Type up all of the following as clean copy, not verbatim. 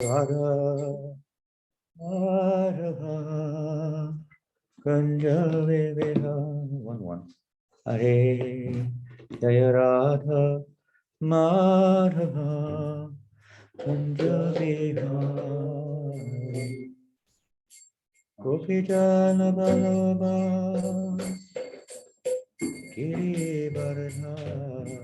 Radha Madhava Kunja Viviha 1-1 Hare Jaya Radha Madhava Kunja Viviha Gopijana Balaba Giri Varadhari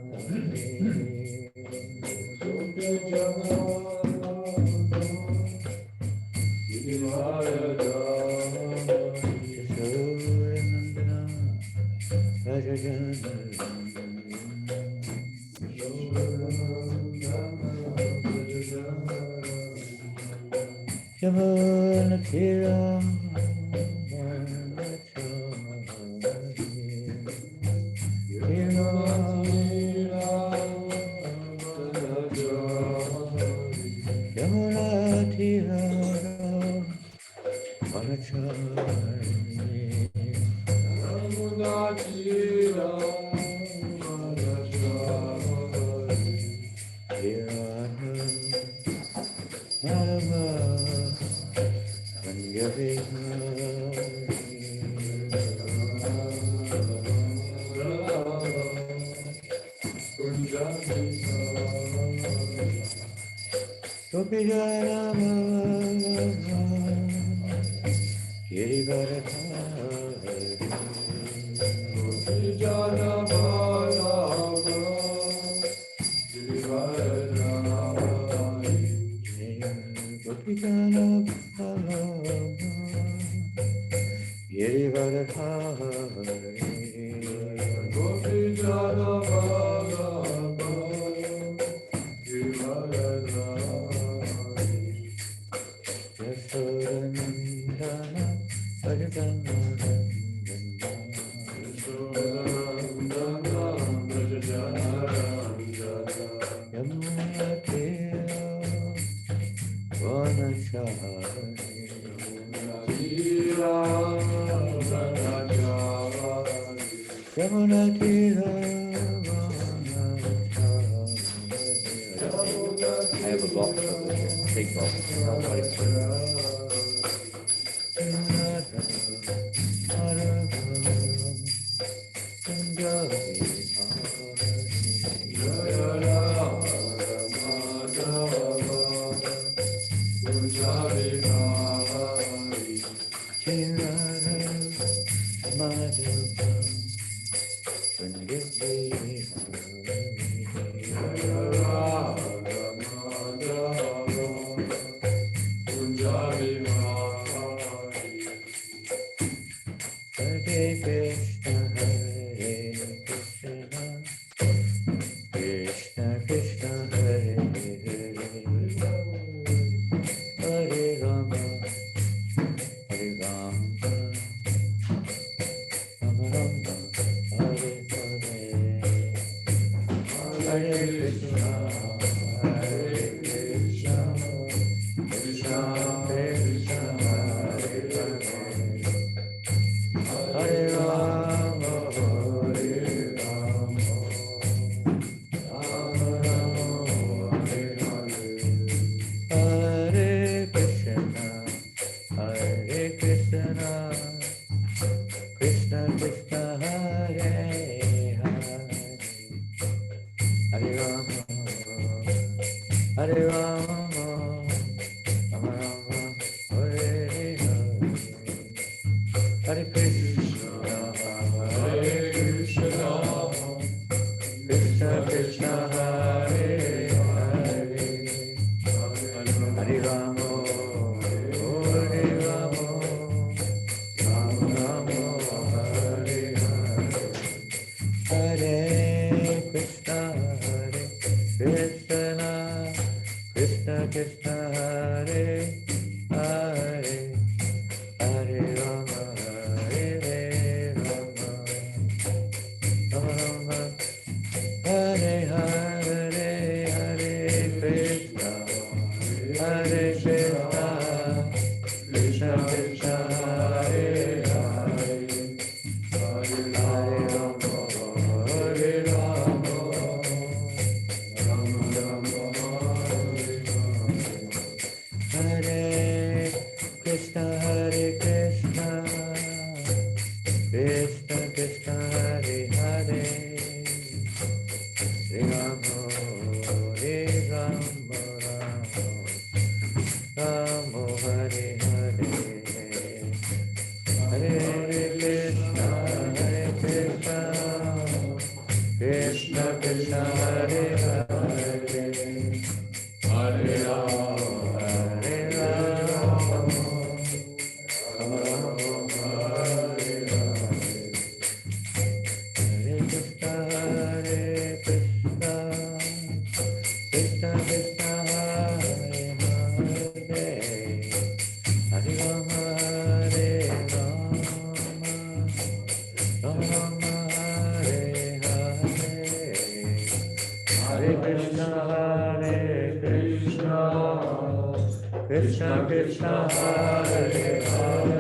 Krishna Krishna Hare Hare,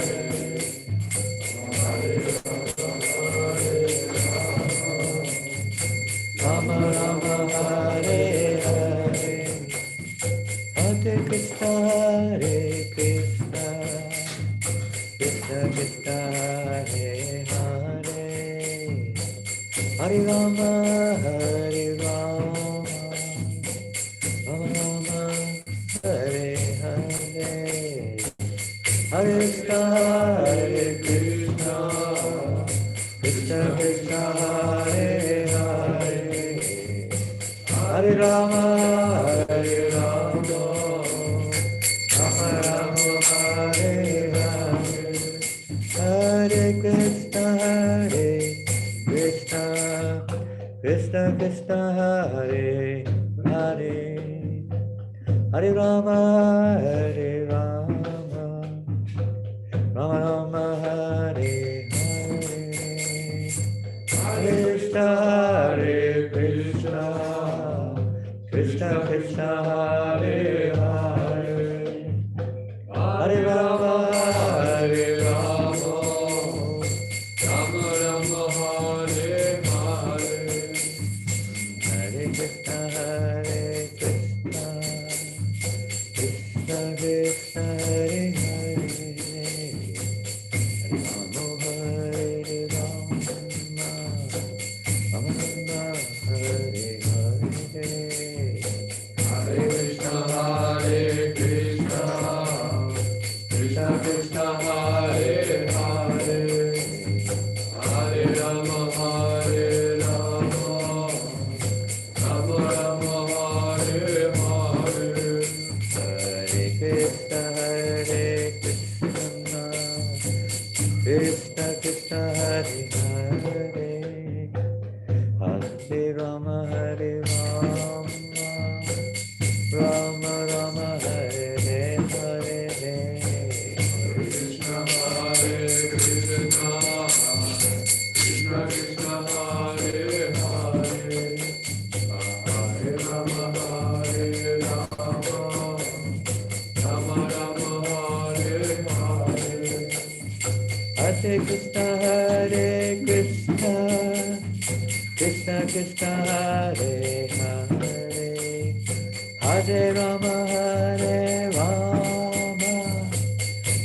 Rama Rama Hare Hare, Hare Krishna Hare Krishna, Krishna Krishna Hare Hare, Hare Rama Hare Rama, Rama Rama Hare Hare, Hare Krishna Hare Krishna, Krishna Krishna Hare Hare, Hare Rama Hare Rama, Rama Rama Hare Hare, Hare Krishna Hare Krishna, Krishna Krishna Hare Hare, Hare Rama Hare Rama, Rama Rama Hare Hare, Hare Krishna Hare Krishna, Krishna Krishna Hare Hare, Hare Rama Hare Rama, Rama Rama Hare Hare, Hare Krishna Hare Krishna, Krishna Krishna Hare Hare, Hare Rama Hare Rama, Rama Rama Hare Hare, Hare Krishna Hare Krishna, Krishna Krishna Hare Hare, Hare Rama Hare Rama, Rama Rama Hare Hare, Hare Krishna Hare Krishna, Krishna Krishna Hare Hare, Hare Rama Hare Rama, Rama Rama Hare Hare, Hare Krishna Hare Krishna, Krishna Krishna Hare Hare, Hare Rama Hare Rama, Rama Rama Hare Hare, Hare Krishna Hare Krishna, Krishna Krishna Hare Hare, Hare Rama Hare Rama, Rama Rama Hare Hare, Hare Krishna Hare Krishna, Krishna Krishna Hare Hare, Hare Rama Hare Rama,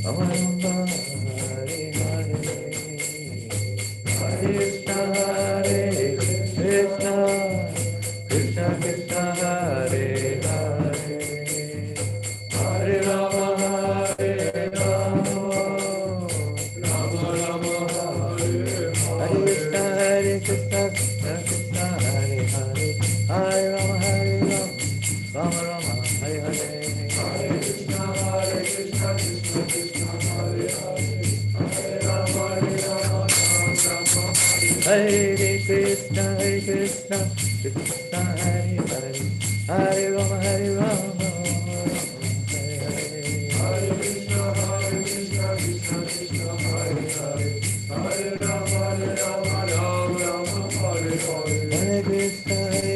Rama Rama Hare Hare, Hare Krishna Hare Krishna, Krishna Krishna Hare Hare, Hare Rama Hare Rama, Rama Rama Hare Hare, Hare Krishna Hare Krishna, Krishna Krishna Hare Hare, Hare Rama Hare Rama, Rama Rama Hare Hare, Hare Krishna Hare Krishna, Krishna Hare Hare, Hare Rama Hare Rama, Hare Hare, Hare Krishna Hare Krishna, Krishna Krishna Hare Hare, Hare Rama Hare Rama, Rama Rama Hare Hare,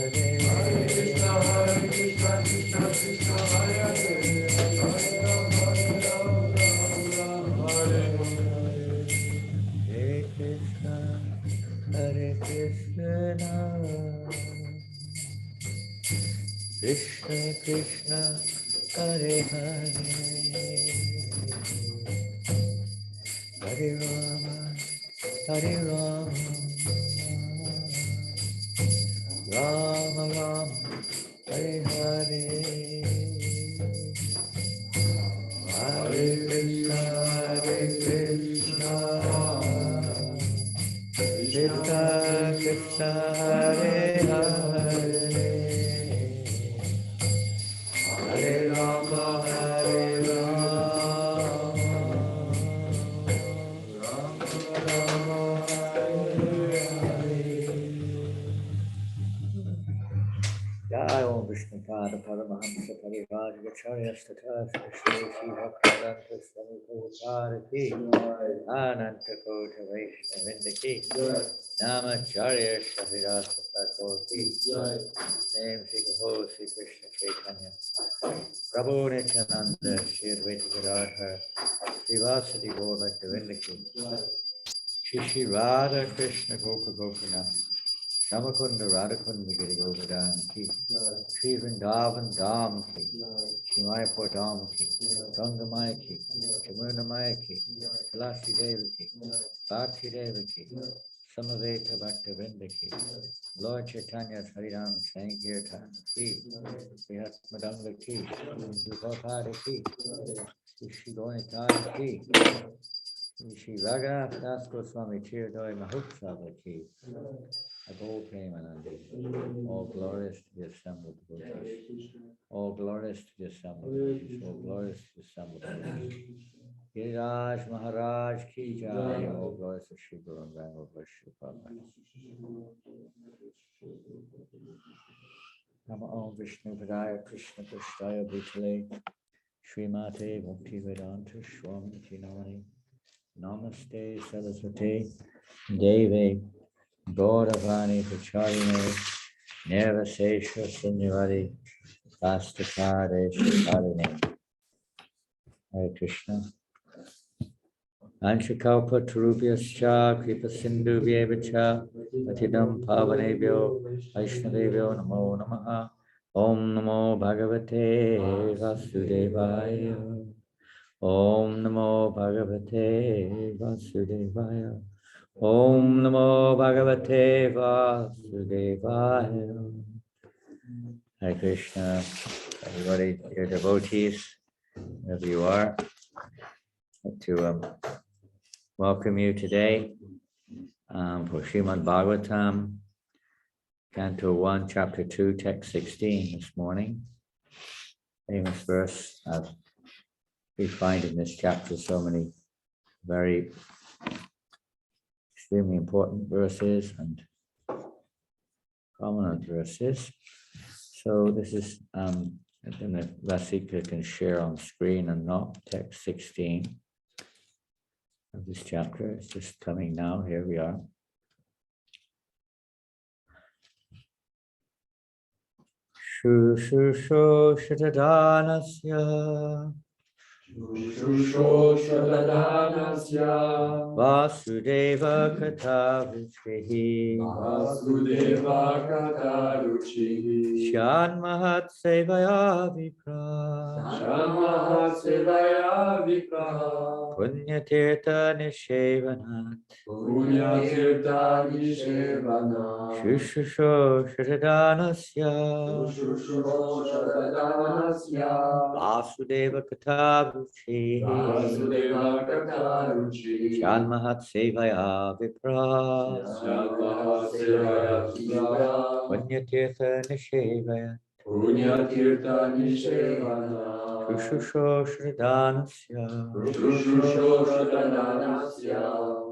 Hare Krishna Hare Krishna, Krishna Krishna Hare Hare, Hare Rama Hare Rama, Rama Rama Hare Hare, Hare Krishna Hare Krishna, Krishna Krishna Hare Hare, Hare Rama Hare Rama, Rama Rama Hare Hare, Hare Krishna Hare Krishna, Krishna Krishna Hare Hare, Hare Rama Hare Rama, Rama Rama Hare Hare, Hare Krishna Hare Krishna, Krishna Krishna Hare Hare, Hare Rama Hare Rama, Rama Rama Hare Hare, Jai Om Vishnu Pada Paramahamsa Parivajacharya Sthatha Sri Bhaktivedanta Swami Prabhupada Ki, Ananta Kota Vaishnavindaki, Namacharya Shavirasa Thakur ki name Sri Guru Sri Krishna Chaitanya Prabhu Nityananda Shri Advaita Gadadhar Srivasadi Gaur Bhaktivinoda ki Shri Radha Krishna Gopa Gopinath Shamakunda Radhakunda Giri Govardhan ki Shri Vrindavan Dham ki Shri Mayapur Dham ki Ganga Maya ki Jamuna Maya ki Tulasi Devi ki Bhakti Devi ki Samaveta Bhaktivinoda ki Lord Chaitanya Hariram Sankirtan ki Shri Hatmadanga ki Shri Bhapada ki Shri Gauritada ki Shri Raghunath Das Goswami Chiradoi Mahutsava ki Abol Premanandi, all glorious to the assembled devotees, all glorious to the assembled devotees, all glorious to the assembled devotees. Giriraj Maharaj ki jai, all glorious to Shri Guru and Rama Vishnu Prabhupada. Nama Om Vishnu Padaya Krishna Prasthaya Bhutale Srimate Bhakti Vedanta Swami Namani Namaste Saraswate Deve Gauravani Pacharine Nirvasesha Sunyavadi Vastakare Shakarine. Hare Krishna. Anshakalpa Tarubhyascha Kripa Sindhu Vyevacha Atidam Pavanebhyo Vaishnavebhyo Namo Namaha Om Namo Bhagavate Vasudevaya Om Namo Bhagavate Vasudevaya Om Namo Bhagavate Vasudevaya. Hare Krishna, everybody, dear devotees, wherever you are, I'd like to welcome you today for Srimad Bhagavatam, Canto 1, Chapter 2, Text 16 this morning. Famous verse. We find in this chapter so many very extremely important verses and prominent verses. So this is, I don't know if Vasika can share on screen and not, text 16 of this chapter. It's just coming now. Here we are. Shusho Shatadanasya Vasudeva Kataruchihi Shan Mahat Sevaya Vipra Punya Tirtha Nishevanat Shushusho Shatadanasya Vasudeva Kataruchihi Shan Mahat Sevaya Vipra Punya Tirtha Nishevaya Shushusho Shradanasya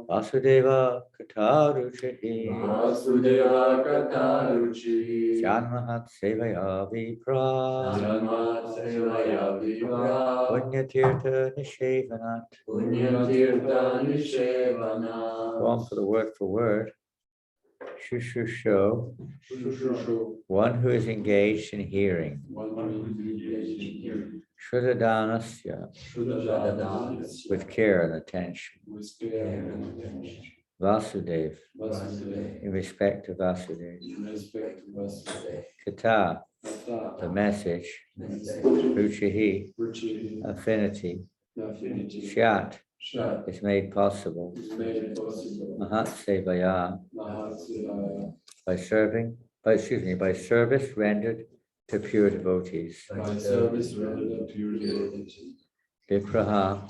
Vasudeva Kataruchihi Shan Mahat Sevaya Vipra Punya Tirtha Nishevanat. Go on for the word. Shushusho, one who is engaged in hearing. Shrudadanasya, with care and attention. Vasudev, in respect to Vasudev. Kata, the message. Ruchihi, affinity. Shat, is made possible. Mahat Sevaya, by service rendered to pure devotees. Vipraha,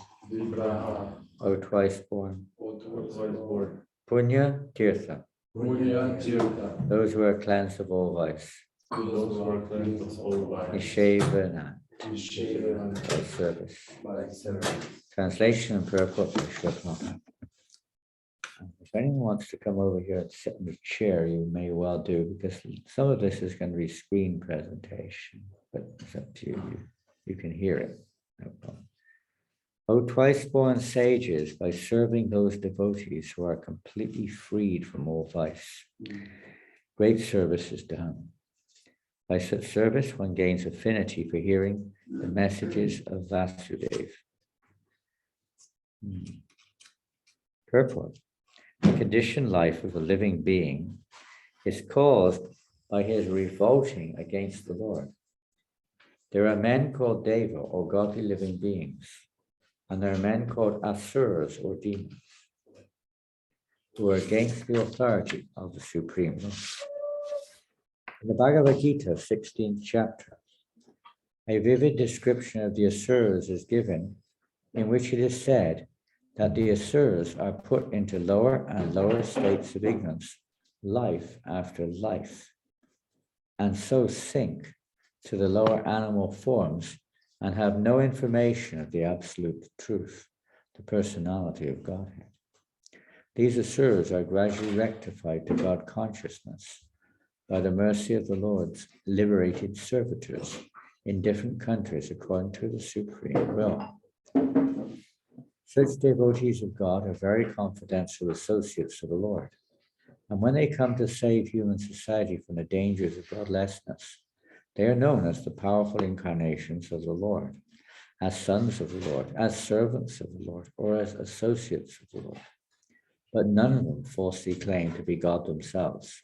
or twice born. Punya Tirtha, those who are cleansed of all vice. Nishevana, by service. Translation and purport by Srila Prabhupada. If anyone wants to come over here and sit in the chair, you may well do, because some of this is going to be screen presentation, but it's up to you. You can hear it, no problem. O twice born sages, by serving those devotees who are completely freed from all vice. great service is done. By such service, one gains affinity for hearing the messages of Vasudeva. Purport. The conditioned life of a living being is caused by his revolting against the Lord. There are men called Deva, or godly living beings, and there are men called Asuras, or demons, who are against the authority of the Supreme Lord. In the Bhagavad Gita, 16th chapter, a vivid description of the Asuras is given, in which it is said that the Asuras are put into lower and lower states of ignorance, life after life, and so sink to the lower animal forms and have no information of the absolute truth, the personality of Godhead. These Asuras are gradually rectified to God consciousness by the mercy of the Lord's liberated servitors in different countries according to the supreme will. Such devotees of God are very confidential associates of the Lord. And when they come to save human society from the dangers of godlessness, they are known as the powerful incarnations of the Lord, as sons of the Lord, as servants of the Lord, or as associates of the Lord. But none of them falsely claim to be God themselves.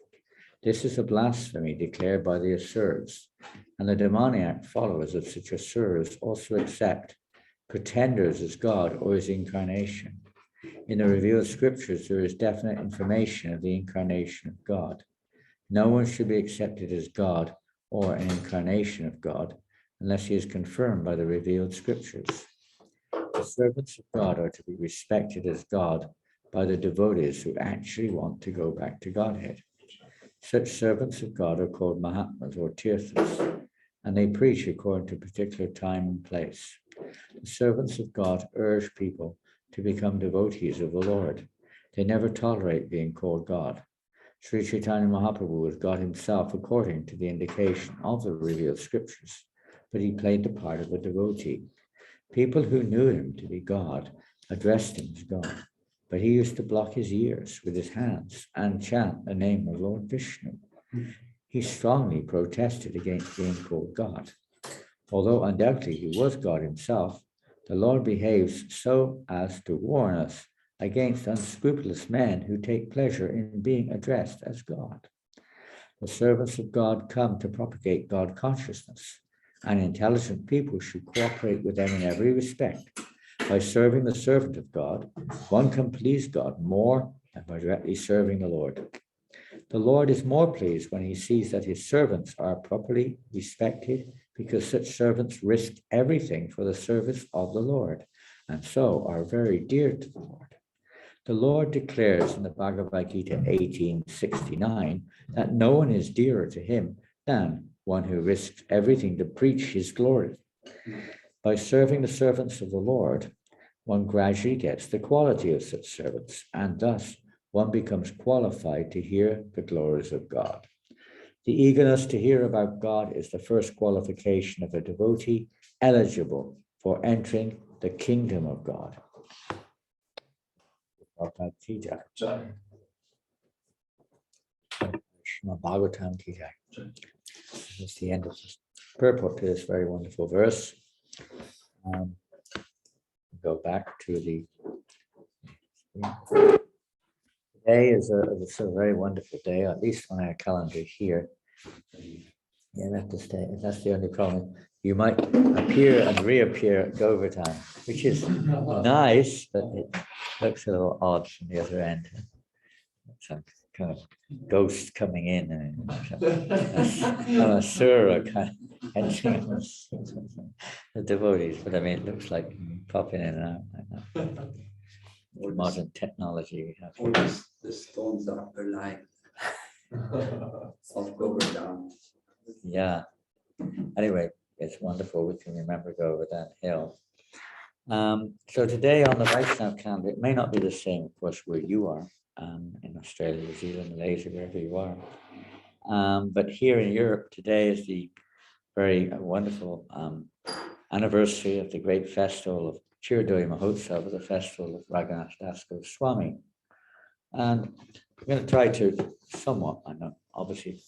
This is a blasphemy declared by the Asuras, and the demoniac followers of such Asuras also accept pretenders as God or his incarnation. In the revealed scriptures, there is definite information of the incarnation of God. No one should be accepted as God or an incarnation of God unless he is confirmed by the revealed scriptures. The servants of God are to be respected as God by the devotees who actually want to go back to Godhead. Such servants of God are called Mahatmas or Tirthas, and they preach according to a particular time and place. The servants of God urge people to become devotees of the Lord. They never tolerate being called God. Sri Chaitanya Mahaprabhu was God himself according to the indication of the revealed scriptures, but he played the part of a devotee. People who knew him to be God addressed him as God, but he used to block his ears with his hands and chant the name of Lord Vishnu. He strongly protested against being called God. Although undoubtedly he was God himself, the Lord behaves so as to warn us against unscrupulous men who take pleasure in being addressed as God. The servants of God come to propagate God consciousness, and intelligent people should cooperate with them in every respect. By serving the servant of God, one can please God more than by directly serving the Lord. The Lord is more pleased when he sees that his servants are properly respected, because such servants risk everything for the service of the Lord, and so are very dear to the Lord. The Lord declares in the Bhagavad Gita 18:69 that no one is dearer to him than one who risks everything to preach his glory. By serving the servants of the Lord, one gradually gets the quality of such servants, and thus one becomes qualified to hear the glories of God. The eagerness to hear about God is the first qualification of a devotee eligible for entering the kingdom of God. Cida. Bhagavatam Cida. That's the end of the purport to this very wonderful verse. Go back to the. Today is a very wonderful day, at least on our calendar here. Yeah, that's the only problem. You might appear and reappear at Dover time, which is nice, but it looks a little odd from the other end. Some kind of ghost coming in and a surah kind of entering the devotees, but I mean, it looks like popping in and out like that. Modern technology we have here. The stones are alive. Of Govardhan. Yeah. Anyway, it's wonderful. We can remember to go over that hill. So today on the Vaishnava calendar, it may not be the same, of course, where you are, in Australia, New Zealand, Malaysia, wherever you are. But here in Europe, today is the very wonderful anniversary of the great festival of Chiradoi Mahotsava, the festival of Raghunath Das Goswami. And I'm going to try to somewhat, I know, obviously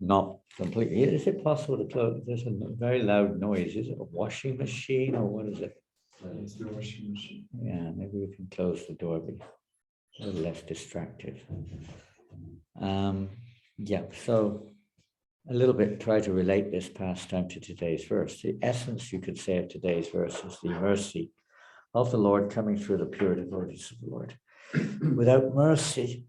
not completely. Is it possible to close? There's a very loud noise. Is it a washing machine or what is it? It's the washing machine. Yeah, maybe we can close the door, be a little less distracted. Yeah, so a little bit try to relate this pastime to today's verse. The essence, you could say, of today's verse is the mercy of the Lord coming through the pure devotees of the Lord. Without mercy,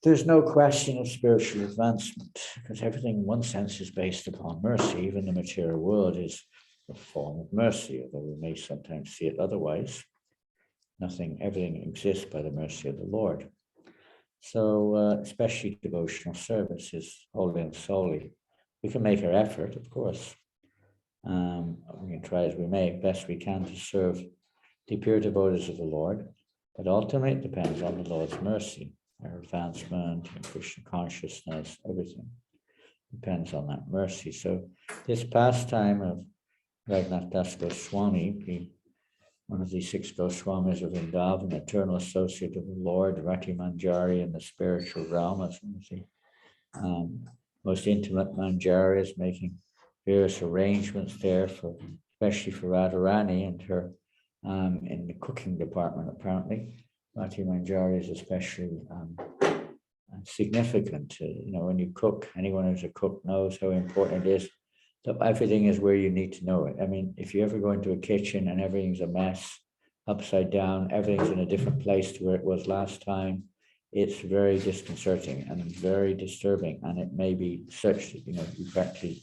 there's no question of spiritual advancement, because everything in one sense is based upon mercy. Even the material world is a form of mercy, although we may sometimes see it otherwise. Everything exists by the mercy of the Lord. So especially devotional service is wholly and solely. We can make our effort, of course. We can try as we may, best we can to serve the pure devotees of the Lord, but ultimately it depends on the Lord's mercy. Our advancement and Krishna consciousness, everything depends on that mercy. So this pastime of Raghunath Das Goswami, one of the 6 Goswamis of Vrindavan, eternal associate of the Lord, Rati Manjari in the spiritual realm, as one of the most intimate Manjaris, making various arrangements there for, especially for Radharani and her in the cooking department, apparently. Rati Manjari is especially significant. When you cook, anyone who's a cook knows how important it is that everything is where you need to know it. I mean, if you ever go into a kitchen and everything's a mess, upside down, everything's in a different place to where it was last time, it's very disconcerting and very disturbing. And it may be such that, you practically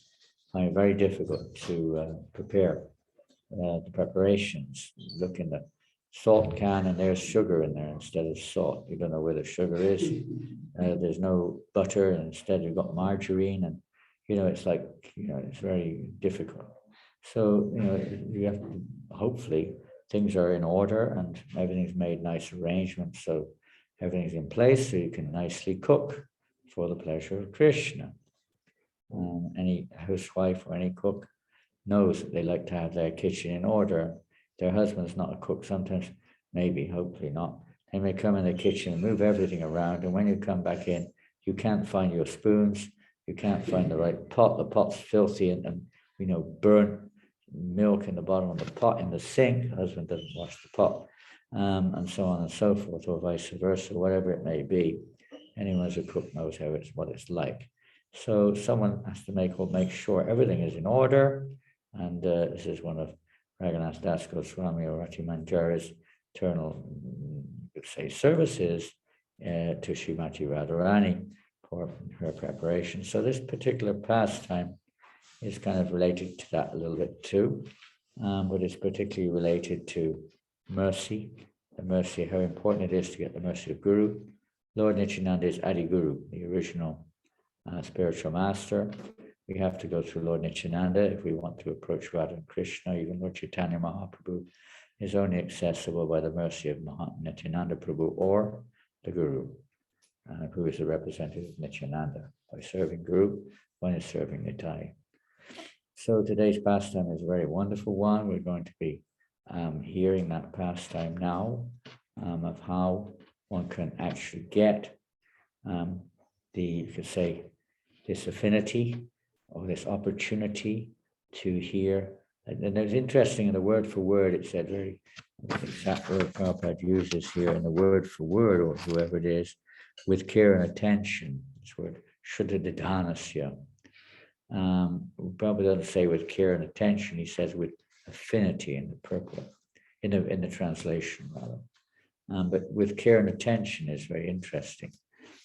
find it very difficult to prepare the preparations. Look in the salt can and there's sugar in there instead of salt. You don't know where the sugar is. There's no butter, and instead you've got margarine, and it's like, it's very difficult. So, you have to, hopefully things are in order and everything's made nice arrangements. So everything's in place so you can nicely cook for the pleasure of Krishna. Any housewife or any cook knows that they like to have their kitchen in order. Their husband's not a cook. Sometimes, maybe, hopefully not. They may come in the kitchen and move everything around. And when you come back in, you can't find your spoons. You can't find the right pot. The pot's filthy and burnt milk in the bottom of the pot in the sink. The husband doesn't wash the pot, and so on and so forth, or vice versa, whatever it may be. Anyone who's a cook knows what it's like. So someone has to make sure everything is in order. And this is one of Raghunath Das Goswami or Rati Manjari's eternal, services to Srimati Radharani for her preparation. So this particular pastime is kind of related to that a little bit too, but it's particularly related to mercy, the mercy, how important it is to get the mercy of Guru. Lord Nityananda is Adi Guru, the original spiritual master. We have to go through Lord Nityananda if we want to approach Radha and Krishna. Even Lord Chaitanya Mahaprabhu is only accessible by the mercy of Nityananda Prabhu or the Guru, who is the representative of Nityananda. By serving Guru, one is serving Nitai. So today's pastime is a very wonderful one. We're going to be hearing that pastime now of how one can actually get this affinity or this opportunity to hear. And it's interesting in the word for word, it said very exact word Prabhupada uses here in the word for word, or whoever it is, with care and attention. This word, Shuddhadhanasya. Prabhupada doesn't say with care and attention, he says with affinity in the purport, in the translation rather. But with care and attention is very interesting.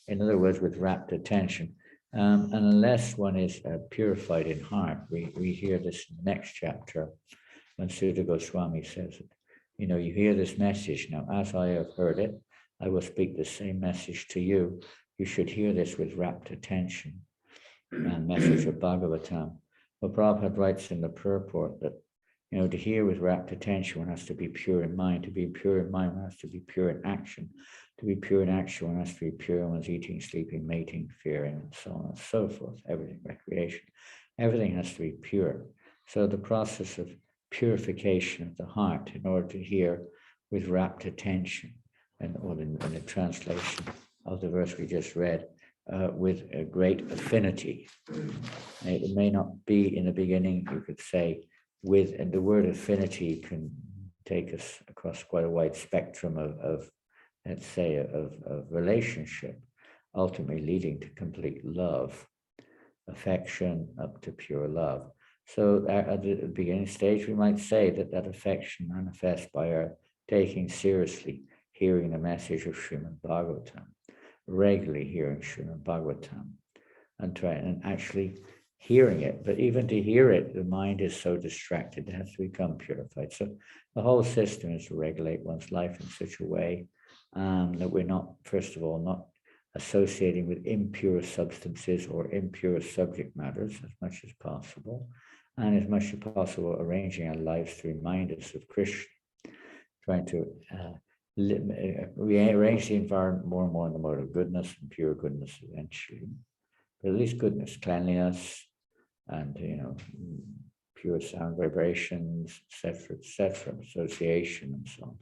In other words, with rapt attention. And unless one is purified in heart, we hear this in the next chapter when Sutta Goswami says it. You hear this message. Now, as I have heard it, I will speak the same message to you. You should hear this with rapt attention. And message of Bhagavatam. Well, Prabhupada writes in the purport that, to hear with rapt attention, one has to be pure in mind. To be pure in mind, one has to be pure in action. To be pure in action, one has to be pure in one's eating, sleeping, mating, fearing, and so on and so forth. Everything, recreation, everything has to be pure. So the process of purification of the heart in order to hear with rapt attention, or in the translation of the verse we just read, with a great affinity. It may not be in the beginning, you could say, with, and the word affinity can take us across quite a wide spectrum of let's say, of relationship, ultimately leading to complete love, affection up to pure love. So at the beginning stage, we might say that that affection manifests by our taking seriously, hearing the message of Srimad Bhagavatam, regularly hearing Srimad Bhagavatam, and trying and actually hearing it. But even to hear it, the mind is so distracted, it has to become purified. So the whole system is to regulate one's life in such a way that we're not, first of all, not associating with impure substances or impure subject matters as much as possible, and as much as possible arranging our lives to remind us of Krishna, trying to rearrange the environment more and more in the mode of goodness and pure goodness eventually, but at least goodness, cleanliness, and pure sound vibrations, etc., association and so on,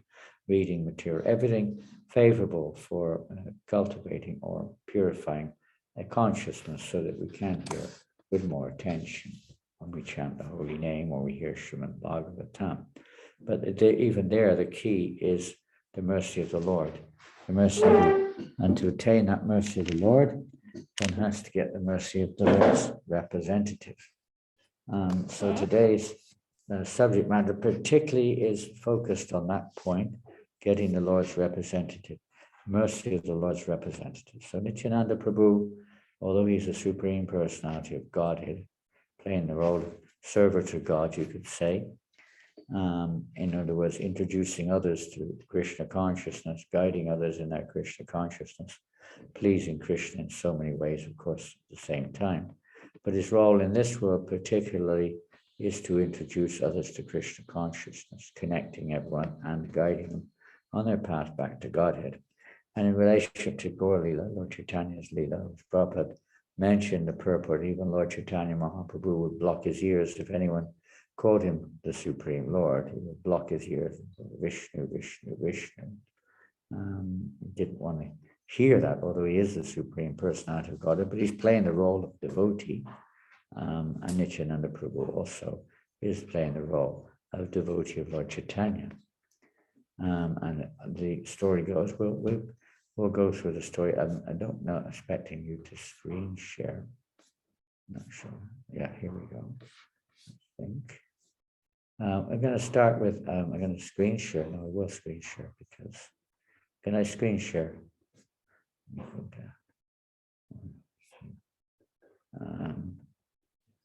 reading material, everything favorable for cultivating or purifying a consciousness so that we can hear with more attention when we chant the holy name or we hear Srimad Bhagavatam. But even there, the key is the mercy of the Lord. The mercy and to attain that mercy of the Lord, one has to get the mercy of the Lord's representative. So today's subject matter particularly is focused on that point, getting the Lord's representative, mercy of the Lord's representative. So Nityananda Prabhu, although he's the Supreme Personality of Godhead, playing the role of server to God, you could say, in other words, introducing others to Krishna consciousness, guiding others in that Krishna consciousness, pleasing Krishna in so many ways, of course, at the same time. But his role in this world particularly is to introduce others to Krishna consciousness, connecting everyone and guiding them on their path back to Godhead. And in relationship to Gaur Lila, Lord Chaitanya's Lila, which Prabhupada mentioned the purport, even Lord Chaitanya Mahaprabhu would block his ears if anyone called him the Supreme Lord. He would block his ears, Vishnu, Vishnu, Vishnu. He didn't want to hear that, although he is the Supreme Personality of Godhead, but he's playing the role of devotee. And Nityananda Prabhu also is playing the role of devotee of Lord Chaitanya. And the story goes, we'll go through the story. I don't know, expecting you to screen share. I'm not sure. Yeah, here we go. I think. I'm going to start with, I'm going to screen share. No, I will screen share because, can I screen share?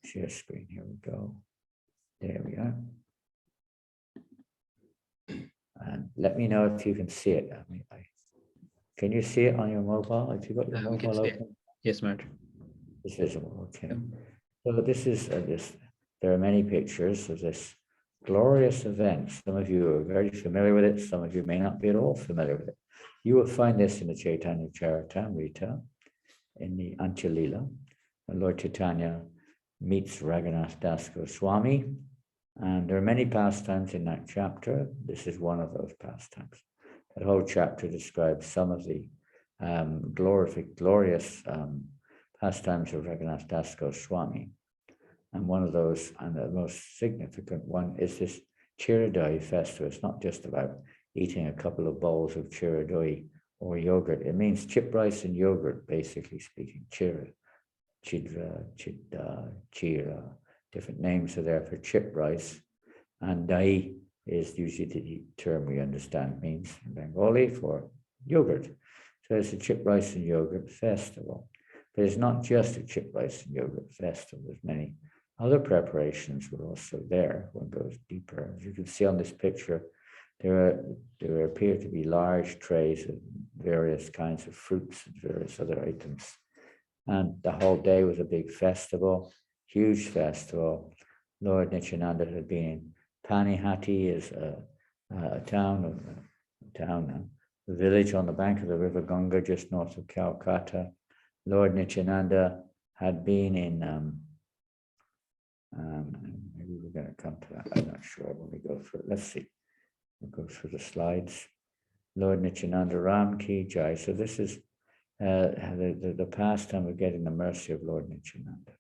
Share screen, here we go. There we are. And let me know if you can see it. Can you see it on your mobile? If you've got your mobile open? Yes, Maharaj. It's visible, okay. So this is, there are many pictures of this glorious event. Some of you are very familiar with it. Some of you may not be at all familiar with it. You will find this in the Chaitanya Charitamrita, in the Antya-lila, when Lord Chaitanya meets Raghunath Das Goswami. And there are many pastimes in that chapter. This is one of those pastimes. That whole chapter describes some of the glorious pastimes of Raghunath Das Goswami. And one of those, and the most significant one, is this Dahi festival. It's not just about eating a couple of bowls of Dahi or yogurt. It means chip rice and yogurt, basically speaking. Chidra, Chida, Chira. Different names are there for chip rice. And Dahi is usually the term we understand means in Bengali for yogurt. So it's a chip rice and yogurt festival. But it's not just a chip rice and yogurt festival. There's many other preparations were also there. One goes deeper. As you can see on this picture, there appear to be large trays of various kinds of fruits and various other items. And the whole day was a big festival, huge festival. Lord Nityananda had been in Panihati, is a village on the bank of the river Ganga, just north of Calcutta. Lord Nityananda had been in, maybe we're going to come to that, I'm not sure when we go through it. Let's see, we'll go through the slides. Lord Nityananda Ram Ki Jai. So this is the pastime of getting the mercy of Lord Nityananda.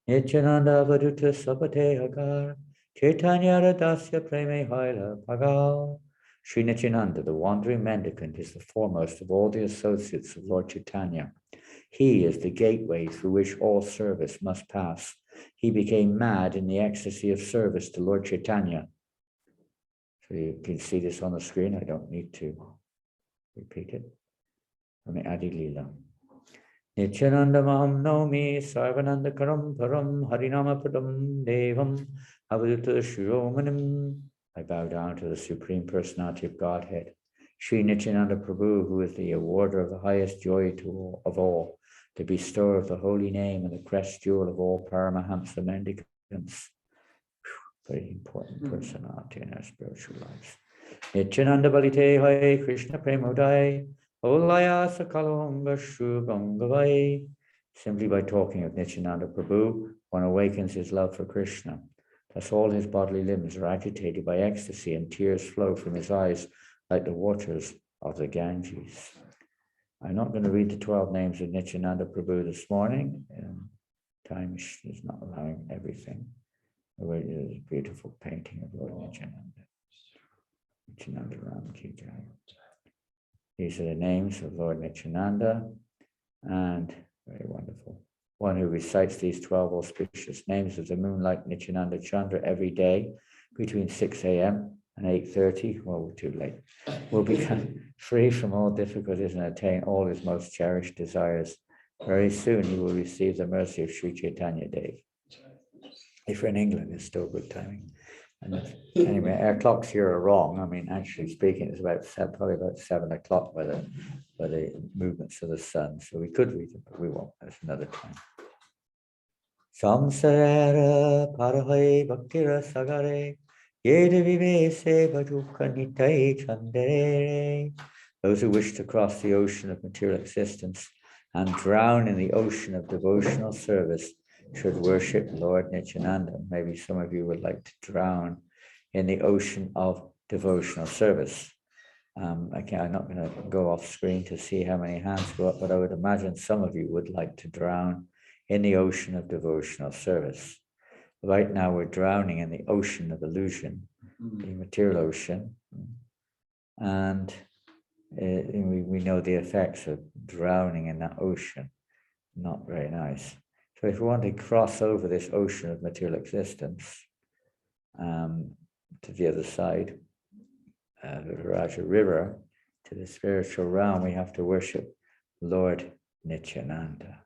Nityananda Vaduta Sapate Hagar, Chaitanya Radasya Preme Haila Pagal. Sri Nityananda, the wandering mendicant, is the foremost of all the associates of Lord Chaitanya. He is the gateway through which all service must pass. He became mad in the ecstasy of service to Lord Chaitanya. So you can see this on the screen. I don't need to repeat it. From the Adi Lila. Nityananda Maham Naumi Sarvananda Karam Param Harinama Padam Devam Avaduta Shiromanim. I bow down to the Supreme Personality of Godhead, Sri Nityananda Prabhu, who is the awarder of the highest joy of all, the bestower of the holy name and the crest jewel of all Paramahamsa mendicants. Very important personality in our spiritual lives. Nityananda Balite Hai Krishna Premodai Olaya Sakalonga Shubangavai. Simply by talking of Nityananda Prabhu, one awakens his love for Krishna. Thus all his bodily limbs are agitated by ecstasy and tears flow from his eyes like the waters of the Ganges. I'm not going to read the 12 names of Nityananda Prabhu this morning. Time is not allowing everything. There's a beautiful painting of Lord Nityananda. Nityananda Ram Ki Jai. These are the names of Lord Nityananda, and very wonderful. One who recites these 12 auspicious names of the moonlight Nityananda Chandra every day between 6 a.m. and 8:30, well, we're too late, will become free from all difficulties and attain all his most cherished desires. Very soon he will receive the mercy of Sri Chaitanya Dev. If you're in England, it's still good timing. And anyway, our clocks here are wrong. I mean, actually speaking, it's probably about 7 o'clock by the movements of the sun. So we could read it, but we won't. That's another time. Samsarara parahai bhaktira sagare yeda vivese bhajukha nitai chandere. Those who wish to cross the ocean of material existence and drown in the ocean of devotional service should worship Lord Nityananda. Maybe some of you would like to drown in the ocean of devotional service. I'm not going to go off screen to see how many hands go up, but I would imagine some of you would like to drown in the ocean of devotional service. Right now we're drowning in the ocean of illusion, the material ocean, and we know the effects of drowning in that ocean. Not very nice. So if we want to cross over this ocean of material existence to the other side, the Maharaja River, to the spiritual realm, we have to worship Lord Nityananda.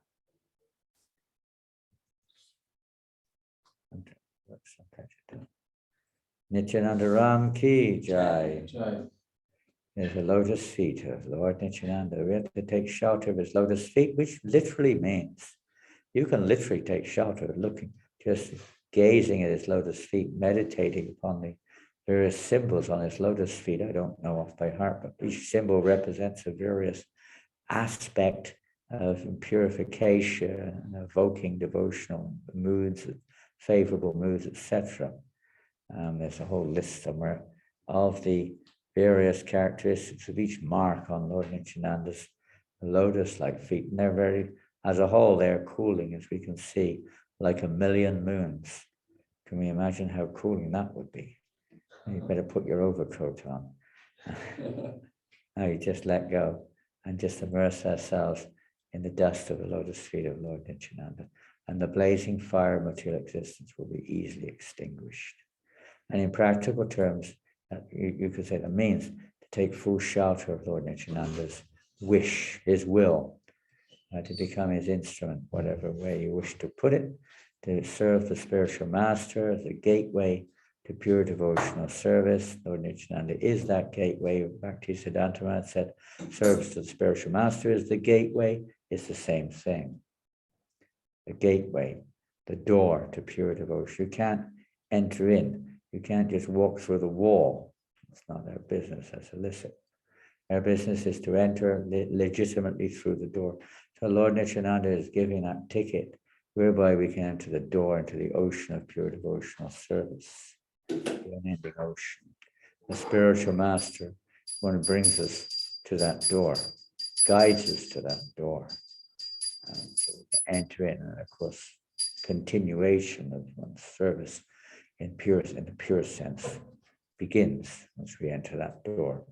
Nityananda Ram Ki Jai. There's the lotus feet of Lord Nityananda. We have to take shelter of his lotus feet, which literally means you can literally take shelter looking, just gazing at his lotus feet, meditating upon the various symbols on his lotus feet. I don't know off by heart, but each symbol represents a various aspect of purification and evoking devotional moods, favorable moods, etc. There's a whole list somewhere of the various characteristics of each mark on Lord Nityananda's lotus-like feet. And they're very, as a whole, they're cooling, as we can see, like a million moons. Can we imagine how cooling that would be? You better put your overcoat on. Now you just let go and just immerse ourselves in the dust of the lotus feet of Lord Nityananda, and the blazing fire of material existence will be easily extinguished. And in practical terms, you could say that means to take full shelter of Lord Nityananda's wish, his will, to become his instrument, whatever way you wish to put it, to serve the spiritual master as a gateway to pure devotional service. Lord Nityananda is that gateway. Bhaktisiddhanta Maharaj said, service to the spiritual master is the gateway. It's the same thing. The gateway, the door to pure devotion. You can't enter in. You can't just walk through the wall. It's not our business. That's illicit. Our business is to enter legitimately through the door. So Lord Nityananda is giving that ticket whereby we can enter the door into the ocean of pure devotional service, the unending ocean. The spiritual master, one who brings us to that door. guides us to that door. So we can enter in, and of course, continuation of one's service in the pure sense begins once we enter that door.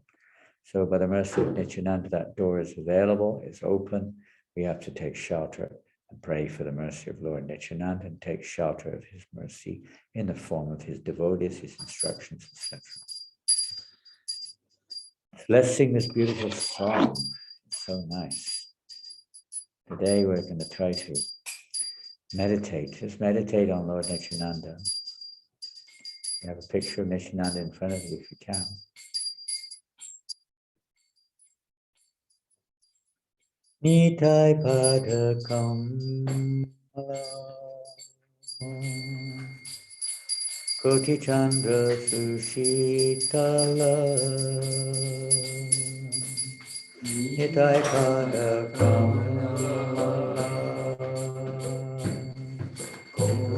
So by the mercy of Nityananda, that door is available, it's open. We have to take shelter and pray for the mercy of Lord Nityananda and take shelter of his mercy in the form of his devotees, his instructions, etc. So let's sing this beautiful song. It's so nice. Today we're going to try to meditate. Just meditate on Lord Nityananda. You have a picture of Nityananda in front of you if you can. Nitai padakam Koti Chandra Sushitala Nitai padakam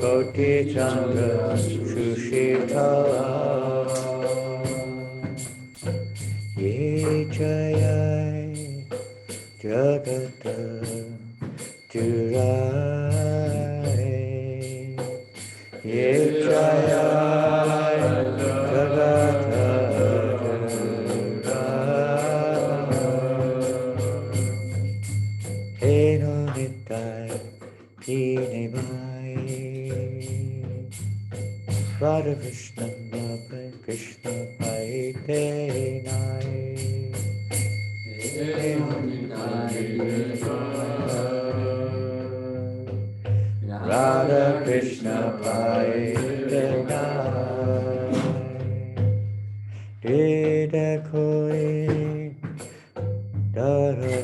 Koti Chandra Sushitala Ye Jayai Jagata Durai Ye Jaya Jagata Durai Eno Nitai Pinimai Radha Krishna Nava Krishna Paite Nai Radha Krishna Paitana Dida Koi Dara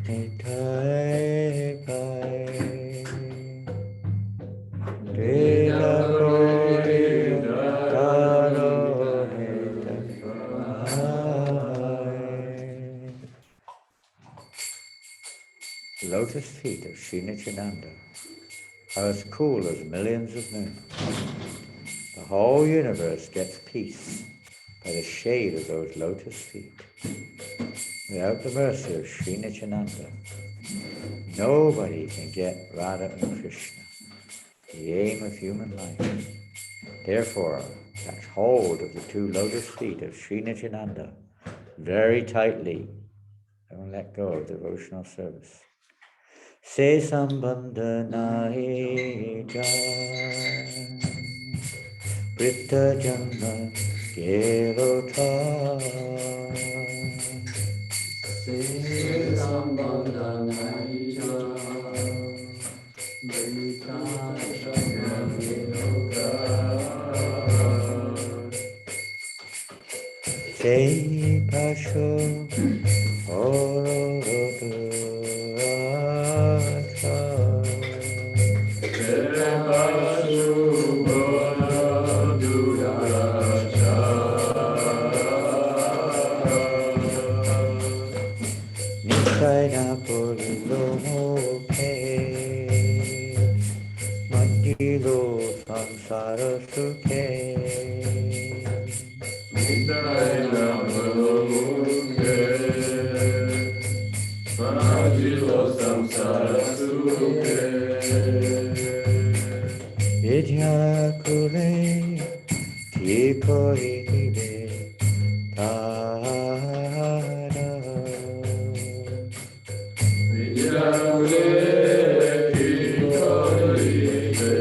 Nitai Pai Dida Koi Dara Nitai The lotus feet of Sri Nityananda are as cool as millions of moons. The whole universe gets peace by the shade of those lotus feet. Without the mercy of Sri Nityananda, nobody can get Radha and Krishna, the aim of human life. Therefore, catch hold of the two lotus feet of Sri Nityananda very tightly. Don't let go of devotional service. Se sambandha nahi jan Britta janma kelotha Se sambandha nahi jan Britta janma kelotha Se pasho orotu Manjilo samsara sukhe Manjilo samsara sukhe Vidya kule tipo hibe tada Vidya kule tipo hibe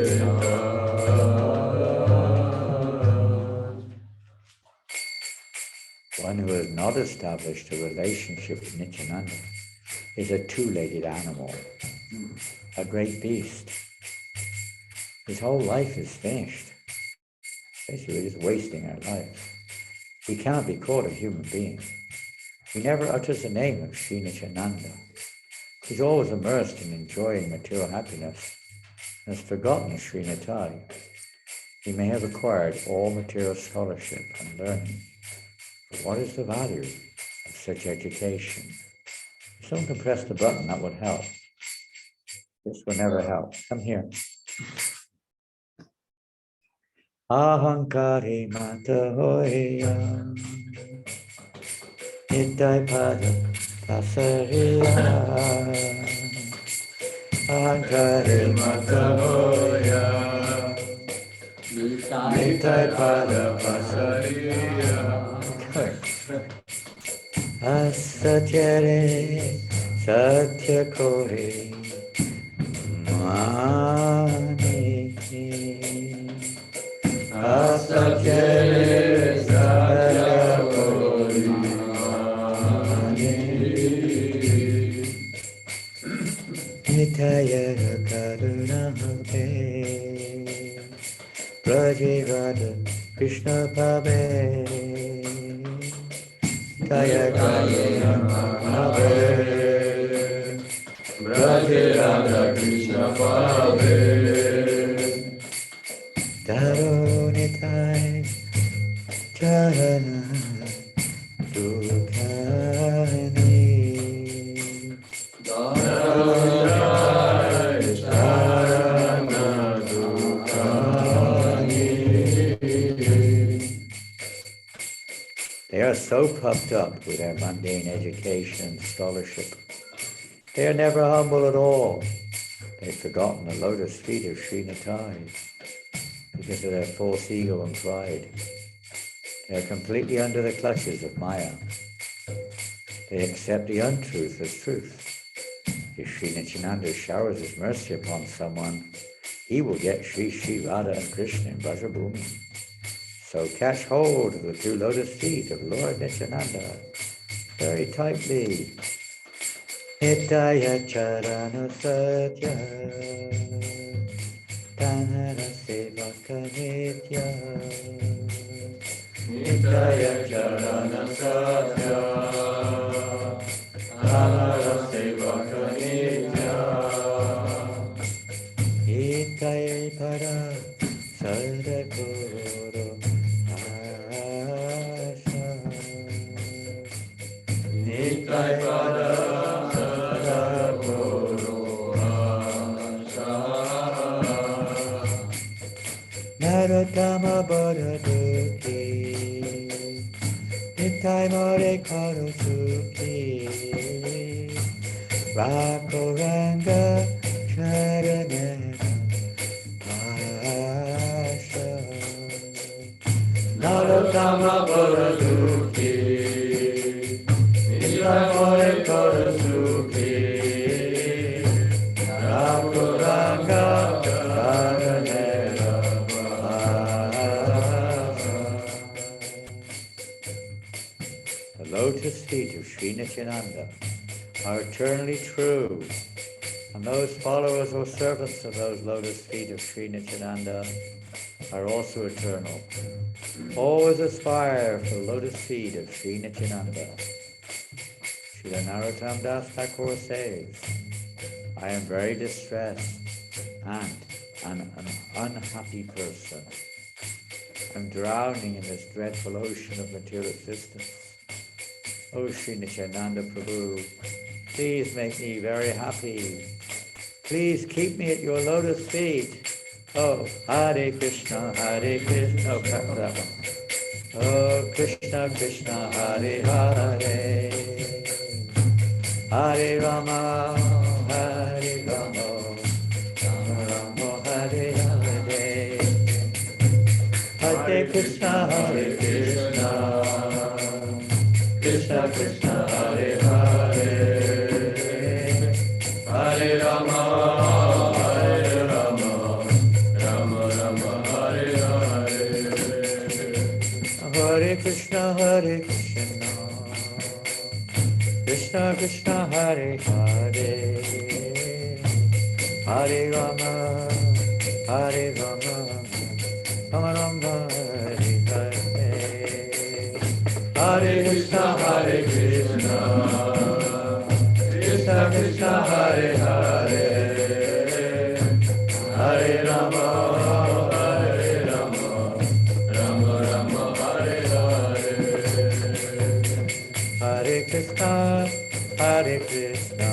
One who has not established a relationship with Nityananda is a two-legged animal, a great beast. His whole life is finished. Basically, we're just wasting our lives. We cannot be called a human being. He never utters the name of Sri Nityananda. He's always immersed in enjoying material happiness and has forgotten Sri Nitai. He may have acquired all material scholarship and learning, but what is the value of such education? If someone can press the button, that would help. This will never help. Come here. Ahankari mata hoya Nitai pada Pasariya Ankare Matahoya Nitai Pada Pasariya Asatyare Satyakore Mani Asatyare Satyakore Mani Nitaya Karuna Bhave Prajivada Krishna Bhave Kaya Kaya Bhave Prajivada Krishna Bhave Darunitai Charana Dukhani They are so puffed up with their mundane education and scholarship. They are never humble at all. They've forgotten the lotus feet of Sri Nitai because of their false ego and pride. They are completely under the clutches of Maya. They accept the untruth as truth. If Sri Nityananda showers his mercy upon someone, he will get Sri Radha and Krishna in Brajabhumi. So catch hold of the two lotus feet of Lord Nityananda very tightly. Nitaya Charana Satya Tanara Sevaka Nitya Nitaya Charana Satya Tanara Sevaka Nitya Nitaya Para Sadakoro Asha Nitaya Para Narottama Bharaduki Nitai More Karosuki Rakoranga Charanera Pasha Narottama Bharaduki Nitai More Karosuki Rakoranga Charanera The lotus feet of Sri Nityananda are eternally true, and those followers or servants of those lotus feet of Sri Nityananda are also eternal. Always aspire for the lotus feet of Sri Nityananda. Srila Narottam Das Thakur says, I am very distressed and an unhappy person. I'm drowning in this dreadful ocean of material existence. Oh Sri Nityananda Prabhu, please make me very happy. Please keep me at your lotus feet. Oh, Hare Krishna, Hare Krishna. Oh, that one. Oh, Krishna, Krishna, Hare Hare. Hare Rama, Hare Rama. Rama Rama, Hare Hare. Hare Krishna, Hare Krishna. Krishna Krishna Hare Hare Hare Rama Hare Rama Rama Rama Hare Hare Hare Krishna Krishna Krishna Hare Hare Hare Rama Hare Rama Rama Rama Hare Hare Hare Krishna Krishna Krishna Hare Hare Hare Rama Rama Rama Hare Hare Hare Krishna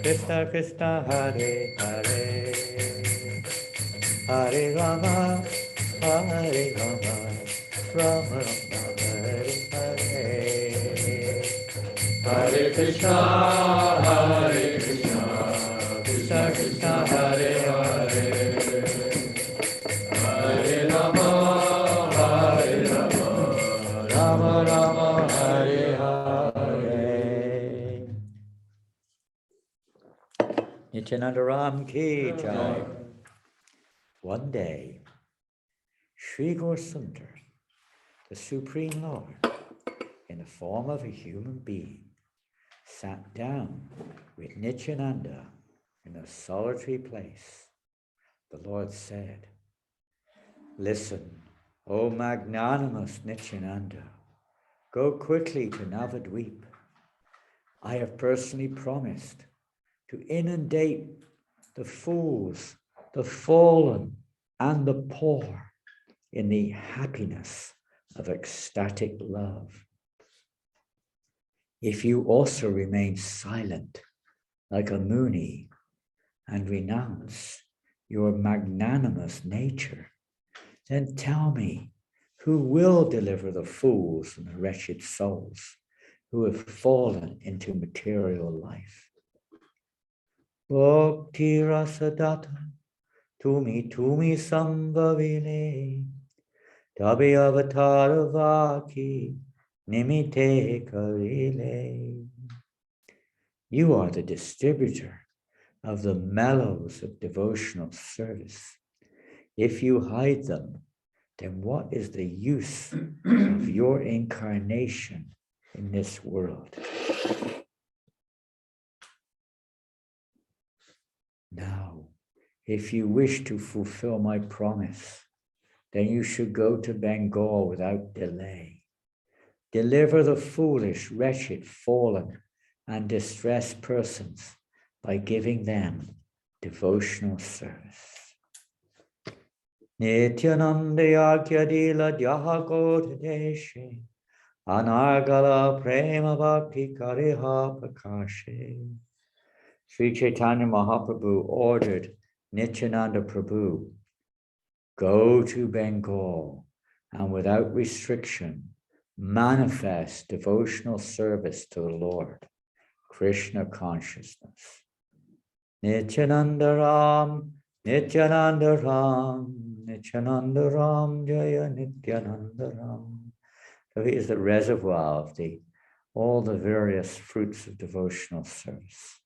Krishna Krishna Hare Hare Hare Rama Rama Rama Hare Hare Hare Krishna, Krishna Krishna, Hare Hare, Hare Rama, Rama Rama, Hare Hare. Nityananda Ram ki jai. One day, Sri Gaurasundar, the Supreme Lord, in the form of a human being, sat down with Nityananda in a solitary place. The Lord said, "Listen, O magnanimous Nityananda, go quickly to Navadvip. I have personally promised to inundate the fools, the fallen, and the poor in the happiness of ecstatic love. If you also remain silent like a Muni and renounce your magnanimous nature, then tell me, who will deliver the fools and the wretched souls who have fallen into material life? Bhakti rasadata tumi sambhavine tabi avatara vaki nimite karile." You are the distributor of the mellows of devotional service. If you hide them, then what is the use of your incarnation in this world? Now, if you wish to fulfill my promise, then you should go to Bengal without delay. Deliver the foolish, wretched, fallen, and distressed persons by giving them devotional service. Nityananda yagyadila dhyahagodadeshe anargala prema bhakti kariha prakashe. Sri Chaitanya Mahaprabhu ordered Nityananda Prabhu, go to Bengal and without restriction manifest devotional service to the Lord, Krishna consciousness. Nityananda Ram, Nityananda Ram, Nityananda Ram, Jaya Nityananda Ram. So he is the reservoir of all the various fruits of devotional service.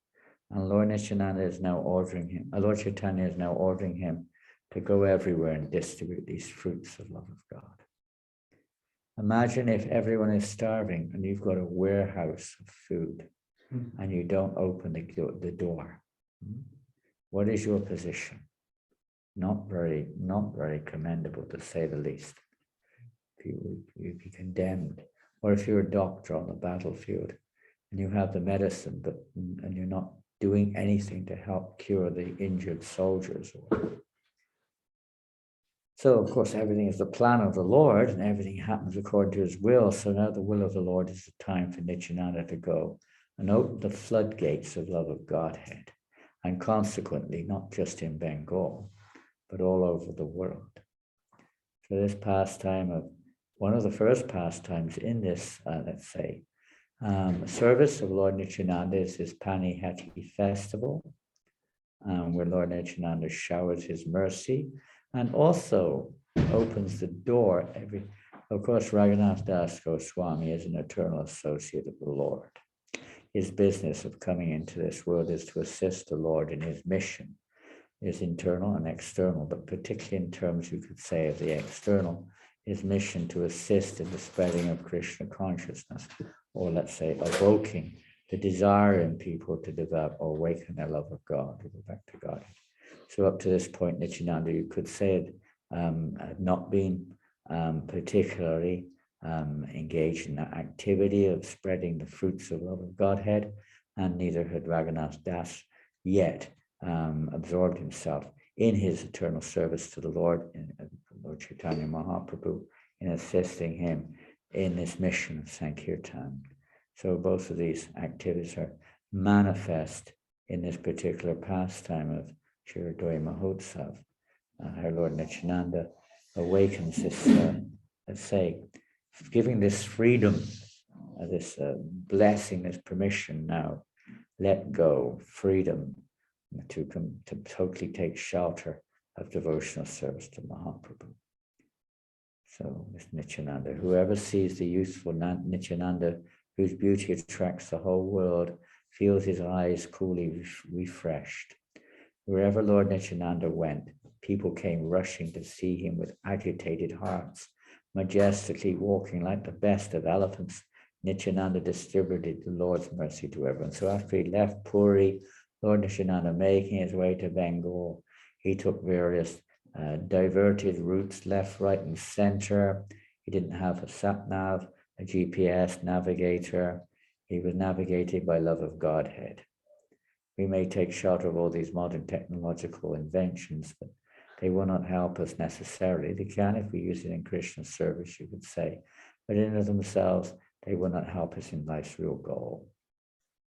And Lord Nityananda is now ordering him, Lord Chaitanya is now ordering him to go everywhere and distribute these fruits of love of God. Imagine if everyone is starving and you've got a warehouse of food and you don't open the door. What is your position? Not very commendable, to say the least. You'd be condemned. Or if you're a doctor on the battlefield and you have the medicine, and you're not doing anything to help cure the injured soldiers. So, of course, everything is the plan of the Lord and everything happens according to his will. So now the will of the Lord is the time for Nityananda to go and open the floodgates of love of Godhead. And consequently, not just in Bengal, but all over the world. So this pastime of one of the first pastimes in this, let's say, service of Lord Nityananda is his Panihati festival, where Lord Nityananda showers his mercy and also opens the door. Of course, Raghunath Das Goswami is an eternal associate of the Lord. His business of coming into this world is to assist the Lord in his mission. Is internal and external, but particularly in terms, you could say, of the external, his mission to assist in the spreading of Krishna consciousness, or let's say, evoking the desire in people to develop or awaken their love of God, to go back to God. So up to this point, Nityananda, you could say, had not been particularly engaged in that activity of spreading the fruits of love of Godhead, and neither had Raghunath Das yet absorbed himself in his eternal service to the Lord, Lord Chaitanya Mahaprabhu, in assisting him in this mission of Sankirtan. So both of these activities are manifest in this particular pastime of Shirodoi Mahotsav. Our Lord Nityananda awakens this, let's say, giving this freedom this blessing, this permission now, let go, freedom to totally take shelter of devotional service to Mahaprabhu. So with Nityananda, whoever sees the youthful Nityananda, whose beauty attracts the whole world, feels his eyes coolly refreshed. Wherever Lord Nityananda went, people came rushing to see him with agitated hearts. Majestically walking like the best of elephants, Nityananda distributed the Lord's mercy to everyone. So after he left Puri, Lord Nityananda, making his way to Bengal, he took various diverted routes, left, right, and center. He didn't have a sat-nav, a GPS navigator. He was navigated by love of Godhead. We may take shelter of all these modern technological inventions, but they will not help us necessarily. They can if we use it in Krishna service, you could say, but in and of themselves, they will not help us in life's real goal.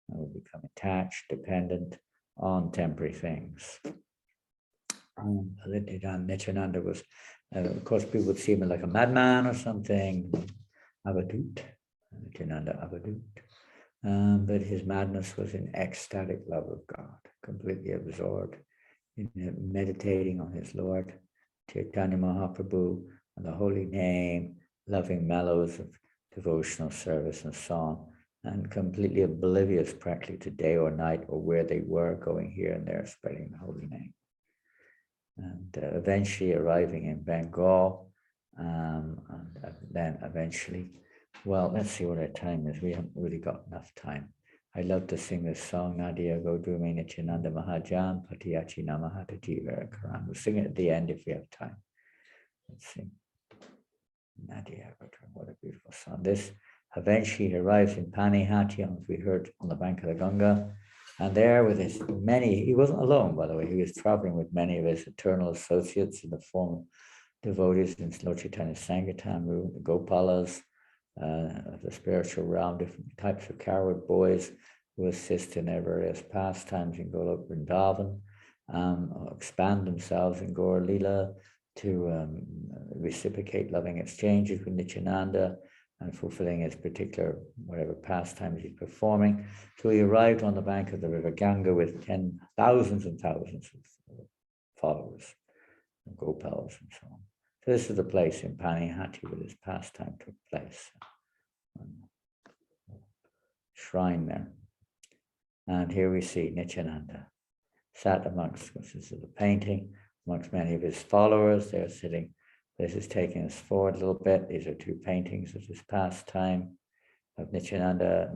And we'll become attached, dependent on temporary things. Nityananda was, of course, people would see him like a madman or something, avadut, Nityananda avadut. But his madness was in ecstatic love of God, completely absorbed in meditating on his Lord, Chaitanya Mahaprabhu, and the holy name, loving mellows of devotional service and song, and completely oblivious practically to day or night or where they were, going here and there, spreading the holy name. And eventually arriving in Bengal, and then eventually, well, let's see what our time is. We haven't really got enough time. I'd love to sing this song, Nadia Godume Nityananda Mahajan, Patiyachi Namahata Jiva Karan. We'll sing it at the end if we have time. Let's sing. Nadia Godume, what a beautiful song. This eventually he arrives in Panihati, as we heard, on the bank of the Ganga. And there with his many, he wasn't alone, by the way, he was traveling with many of his eternal associates in the form of devotees in Lord Chaitanya's Sanggatan Movement, the Gopalas, the spiritual realm, different types of coward boys who assist in their various pastimes in Golok Vrindavan, expand themselves in Gaur Lila to reciprocate loving exchanges with Nityananda and fulfilling his particular whatever pastimes he's performing. So he arrived on the bank of the river Ganga with thousands and thousands of followers, and Gopals and so on. So this is the place in Panihati where this pastime took place. Shrine there. And here we see Nityananda sat amongst, this is the painting, amongst many of his followers. They're sitting. This is taking us forward a little bit. These are two paintings of this pastime of Nityananda.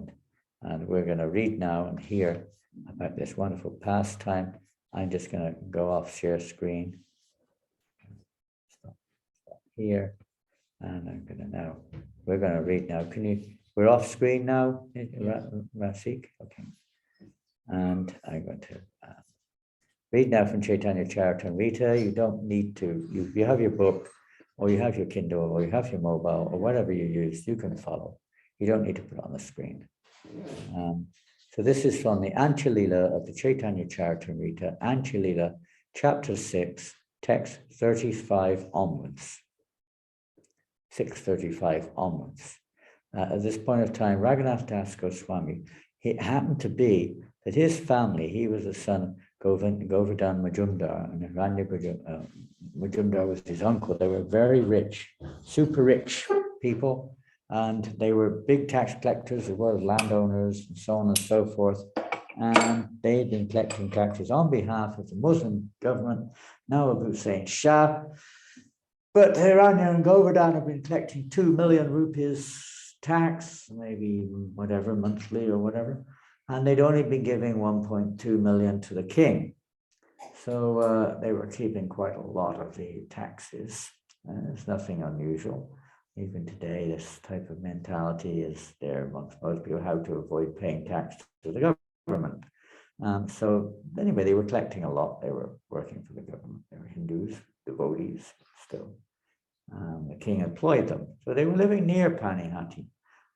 And we're going to read now and hear about this wonderful pastime. I'm just going to go off share screen. Stop here. And I'm going to now, we're going to read now. We're off screen now, Rasik? Okay. And I'm going to read now from Chaitanya Charitamrita. You don't need to, you have your book, or you have your Kindle, or you have your mobile, or whatever you use, you can follow. You don't need to put it on the screen. So this is from the Antya-lila of the Chaitanya Charitamrita, Antya-lila, chapter 6, text 35 onwards. 635 onwards. At this point of time, Raghunath Das Goswami, it happened to be that his family, he was the son of Govardhan Majumdar, and Ranya Majumdar was his uncle. They were very rich, super rich people, and they were big tax collectors as well as landowners and so on and so forth. And they had been collecting taxes on behalf of the Muslim government, Nawab Hussain Shah. But Ranya and Govardhan have been collecting 2 million rupees tax, maybe whatever, monthly or whatever. And they'd only been giving 1.2 million to the king. So they were keeping quite a lot of the taxes. There's nothing unusual. Even today, this type of mentality is there amongst most people, how to avoid paying tax to the government. So anyway, they were collecting a lot. They were working for the government. They were Hindus, devotees still. The king employed them. So they were living near Panihati.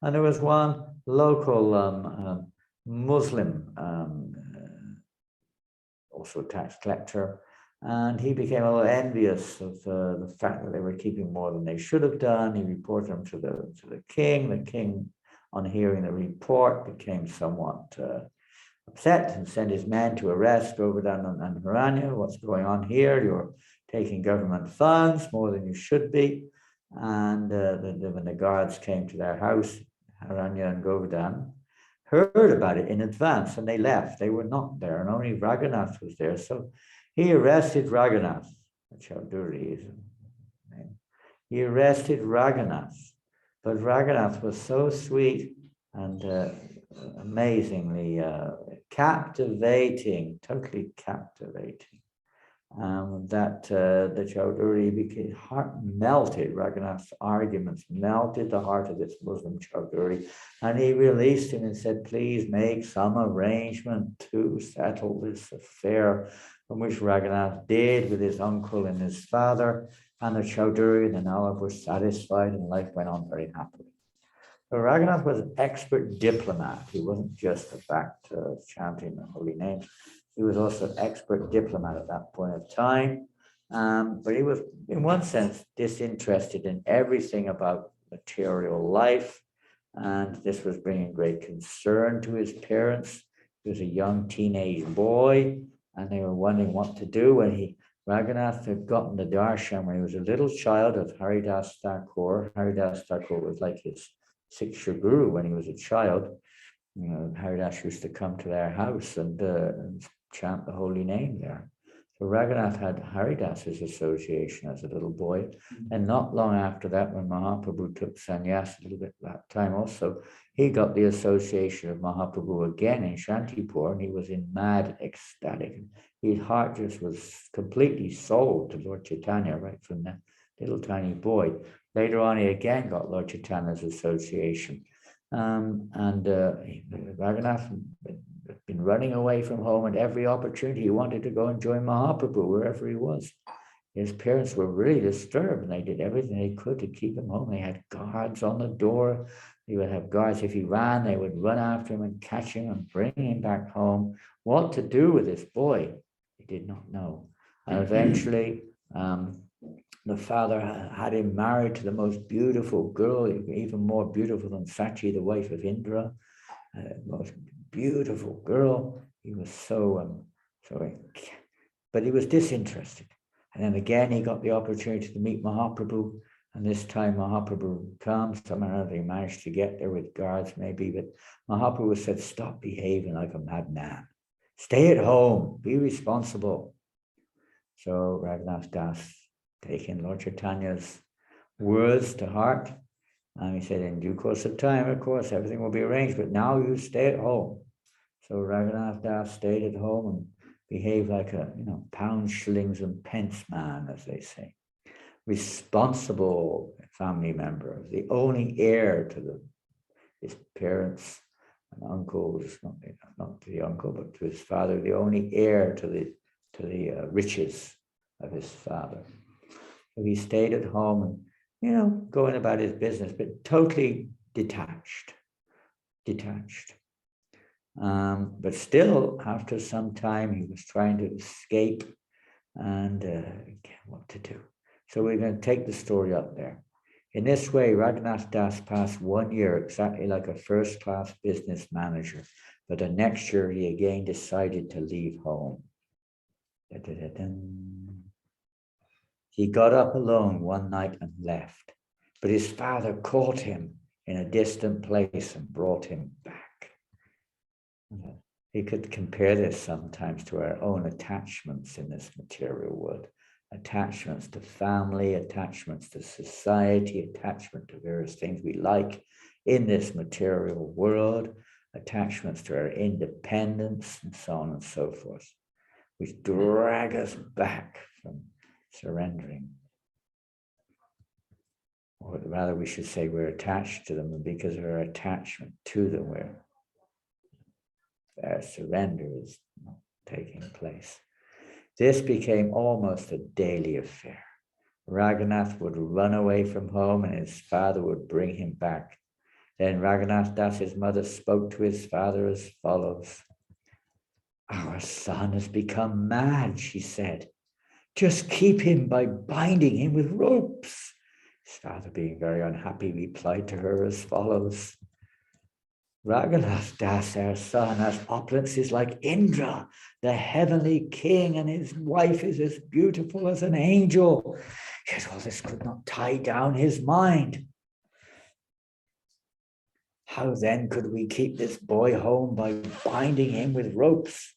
And there was one local Muslim, also tax collector, and he became a little envious of the fact that they were keeping more than they should have done. He reported them to the king. The king on hearing the report, became somewhat upset and sent his men to arrest Govardhan and Haranya. What's going on here? You're taking government funds more than you should be. And when the guards came to their house, Haranya and Govardhan heard about it in advance and they left. They were not there, and only Raghunath was there. So he arrested Raghunath. Chaudhuri is his name. He arrested Raghunath, but Raghunath was so sweet and amazingly captivating, totally captivating, that the Chaudhuri became melted. Raghunath's arguments melted the heart of this Muslim Chaudhuri, and he released him and said, please make some arrangement to settle this affair, from which Raghunath did with his uncle and his father, and the Chaudhuri and the Nawab were satisfied, and life went on very happily. So Raghunath was an expert diplomat. He wasn't just a fact chanting the holy names. He was also an expert diplomat at that point of time. But he was, in one sense, disinterested in everything about material life. And this was bringing great concern to his parents. He was a young teenage boy, and they were wondering what to do when Raghunath had gotten the darshan when he was a little child of Haridas Thakur. Haridas Thakur was like his Siksha guru when he was a child. You know, Haridas used to come to their house and chant the holy name there. So Raghunath had Haridas's association as a little boy. And not long after that, when Mahaprabhu took sannyas, a little bit that time also, he got the association of Mahaprabhu again in Shantipur, and he was in mad ecstatic. His heart just was completely sold to Lord Chaitanya right from that little tiny boy. Later on, he again got Lord Chaitanya's association. Raghunath had been running away from home at every opportunity. He wanted to go and join Mahaprabhu wherever he was. His parents were really disturbed, and they did everything they could to keep him home. They had guards on the door. They would have guards. If he ran, they would run after him and catch him and bring him back home. What to do with this boy, he did not know. And eventually, the father had him married to the most beautiful girl, even more beautiful than Sachi, the wife of Indra. Most beautiful girl. He was but he was disinterested. And then again, he got the opportunity to meet Mahaprabhu. And this time Mahaprabhu comes. Somehow they managed to get there with guards maybe, but Mahaprabhu said, stop behaving like a madman. Stay at home, be responsible. So Raghunath Das, taking Lord Chaitanya's words to heart, and he said, in due course of time, of course, everything will be arranged, but now you stay at home. So Raghunath Das stayed at home and behaved like a, pounds, shillings, and pence man, as they say. Responsible family member, the only heir to his parents and uncles, not to the uncle, but to his father, the only heir to the riches of his father. So he stayed at home and, going about his business, but totally detached. But still, after some time, he was trying to escape and what to do. So we're going to take the story up there. In this way, Raghunath Das passed 1 year exactly like a first-class business manager, but the next year he again decided to leave home. He got up alone one night and left, but his father caught him in a distant place and brought him back. He could compare this sometimes to our own attachments in this material world. Attachments to family, attachments to society, attachment to various things we like in this material world, attachments to our independence, and so on and so forth, which drag us back from surrendering. Or rather, we should say we're attached to them, and because of our attachment to them, our surrender is not taking place. This became almost a daily affair. Raghunath would run away from home and his father would bring him back. Then Raghunath Das's mother spoke to his father as follows. Our son has become mad, she said. Just keep him by binding him with ropes. His father, being very unhappy, replied to her as follows. Raghunath Das, our son, has opulences like Indra, the heavenly king, and his wife is as beautiful as an angel. Yet all this could not tie down his mind. How then could we keep this boy home by binding him with ropes?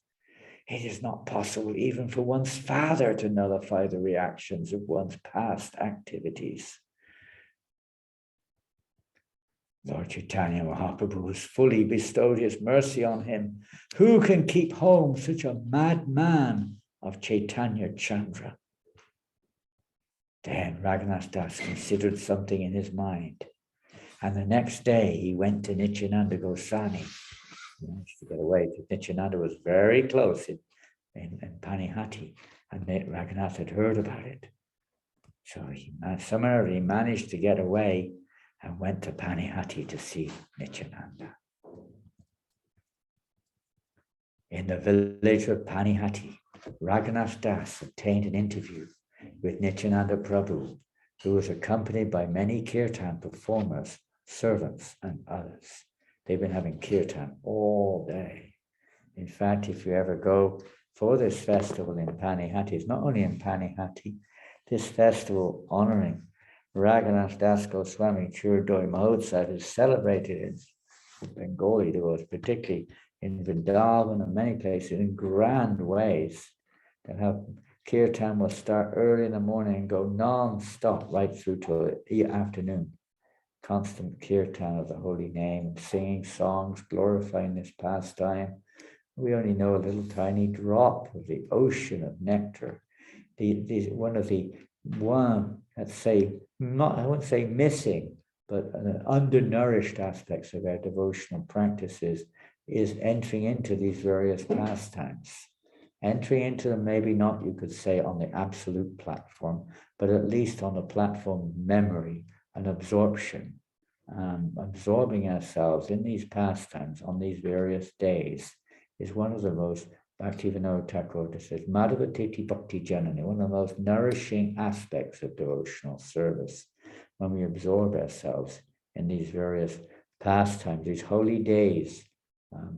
It is not possible even for one's father to nullify the reactions of one's past activities. Lord Chaitanya Mahaprabhu has fully bestowed his mercy on him. Who can keep home such a madman of Chaitanya Chandra? Then Raghunath Das considered something in his mind. And the next day he went to Nityananda Goswami. He managed to get away because Nityananda was very close in Panihati, and Raghunath had heard about it. So he summarily managed to get away and went to Panihati to see Nityananda. In the village of Panihati, Raghunath Das obtained an interview with Nityananda Prabhu, who was accompanied by many kirtan performers, servants, and others. They've been having kirtan all day. In fact, if you ever go for this festival in Panihati, it's not only in Panihati, this festival honoring Raghunath Das Goswami Churdoi Mahotsav is celebrated in Bengali, there was particularly in Vrindavan and many places in grand ways. They'll have kirtan will start early in the morning and go non-stop right through to the afternoon. Constant kirtan of the holy name, singing songs, glorifying this pastime. We only know a little tiny drop of the ocean of nectar. Let's say, not, I wouldn't say missing, but undernourished aspects of our devotional practices is entering into these various pastimes. Entering into them, maybe not, you could say, on the absolute platform, but at least on the platform of memory and absorption. Absorbing ourselves in these pastimes on these various days is one of the most, Bhaktivinoda Thakur says, Madhavatiti Bhakti Janani, one of the most nourishing aspects of devotional service, when we absorb ourselves in these various pastimes, these holy days,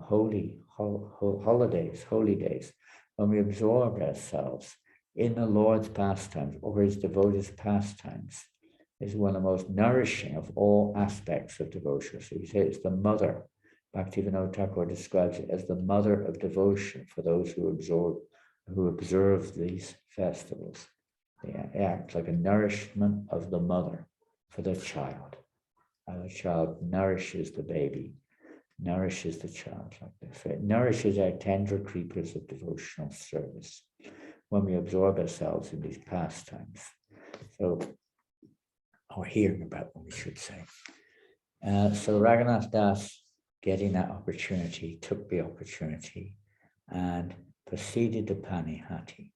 holy days, when we absorb ourselves in the Lord's pastimes or his devotees' pastimes, is one of the most nourishing of all aspects of devotion. So we say it's the mother. Bhaktivinoda Thakur describes it as the mother of devotion for those who observe these festivals. They act like a nourishment of the mother for the child. And the child nourishes the baby, nourishes the child like this. So it nourishes our tender creepers of devotional service when we absorb ourselves in these pastimes. So, or hearing about them, we should say. So Raghunath Das, getting that opportunity, took the opportunity and proceeded to Panihati.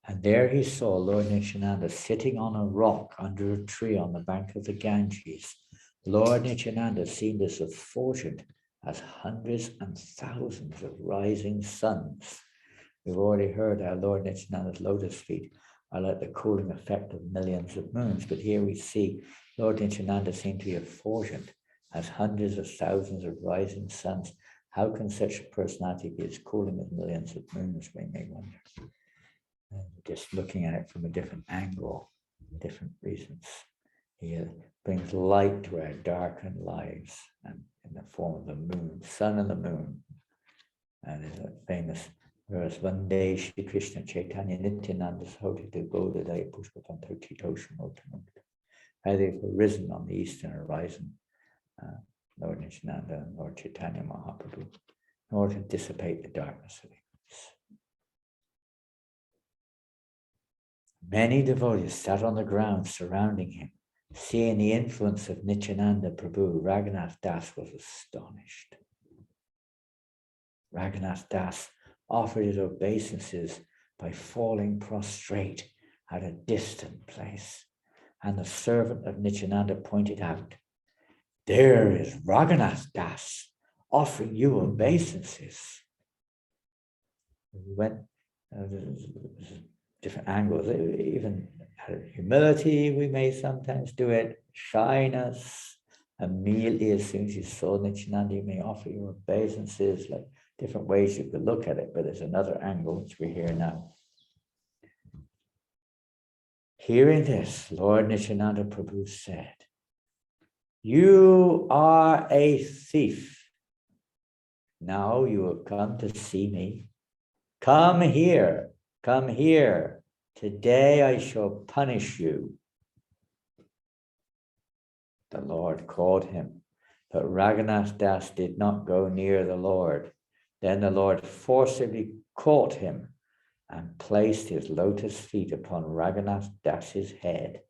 And there he saw Lord Nityananda sitting on a rock under a tree on the bank of the Ganges. Lord Nityananda seemed as effulgent as hundreds and thousands of rising suns. We've already heard how Lord Nityananda's lotus feet are like the cooling effect of millions of moons. But here we see Lord Nityananda seemed to be effulgent as hundreds of thousands of rising suns. How can such a personality be as cooling as millions of moons, we may wonder. And just looking at it from a different angle, different reasons. He brings light to our darkened lives, and in the form of the moon, sun and the moon. And there's a famous verse, Vande Shri Krishna Chaitanya Nityananda's Hoti to Godadaya Pushpapanto Chitoshamotamukta. How they've arisen on the eastern horizon, Lord Nityananda and Lord Chaitanya Mahaprabhu, in order to dissipate the darkness of ignorance. Many devotees sat on the ground surrounding him. Seeing the influence of Nityananda Prabhu, Raghunath Das was astonished. Raghunath Das offered his obeisances by falling prostrate at a distant place. And the servant of Nityananda pointed out, there is Raghunath Das offering you obeisances. We went different angles, even out of humility, we may sometimes do it, shyness, immediately as soon as you saw Nityananda, you may offer your obeisances, like different ways you could look at it, but there's another angle which we hear now. Hearing this, Lord Nityananda Prabhu said, "You are a thief. Now you have come to see me. Come here, come here. Today I shall punish you." The Lord called him, but Raghunath Das did not go near the Lord. Then the Lord forcibly caught him and placed his lotus feet upon Raghunath Das's head.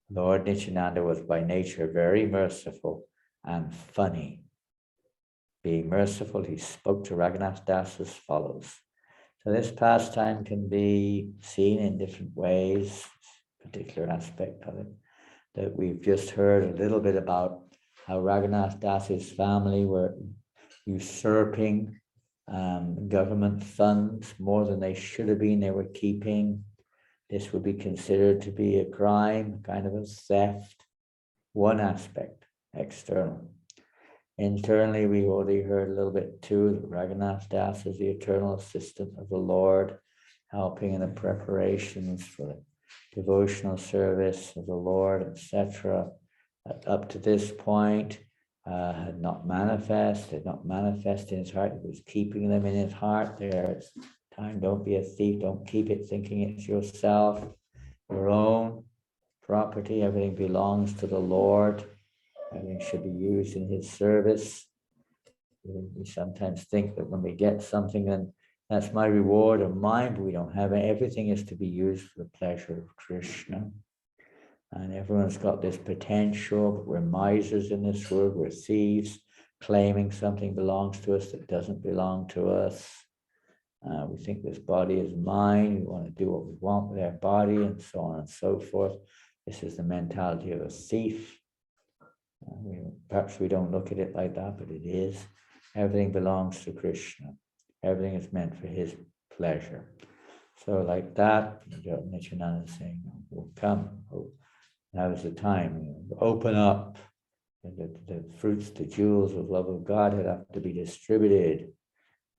Lord Nityananda was by nature very merciful and funny. Being merciful, he spoke to Raghunath Das as follows. So this pastime can be seen in different ways, particular aspect of it, that we've just heard a little bit about how Raghunath Das's family were usurping government funds more than they should have been. They were keeping. This would be considered to be a crime, kind of a theft. One aspect, external. Internally, we already heard a little bit too that Raghunath Das is the eternal assistant of the Lord, helping in the preparations for the devotional service of the Lord, etc. Up to this point, had not manifested in his heart. He was keeping them in his heart. There's time, don't be a thief, don't keep it thinking it's yourself, your own property. Everything belongs to the Lord. Everything should be used in his service. We sometimes think that when we get something, then that's my reward or mine, but we don't have it. Everything is to be used for the pleasure of Krishna. And everyone's got this potential, but we're misers in this world, we're thieves, claiming something belongs to us that doesn't belong to us. We think this body is mine, we want to do what we want with our body, and so on and so forth. This is the mentality of a thief. Perhaps we don't look at it like that, but it is. Everything belongs to Krishna. Everything is meant for his pleasure. So like that, Nityananda is saying, "Well, come, now is the time. Open up. The fruits, the jewels of love of God have to be distributed."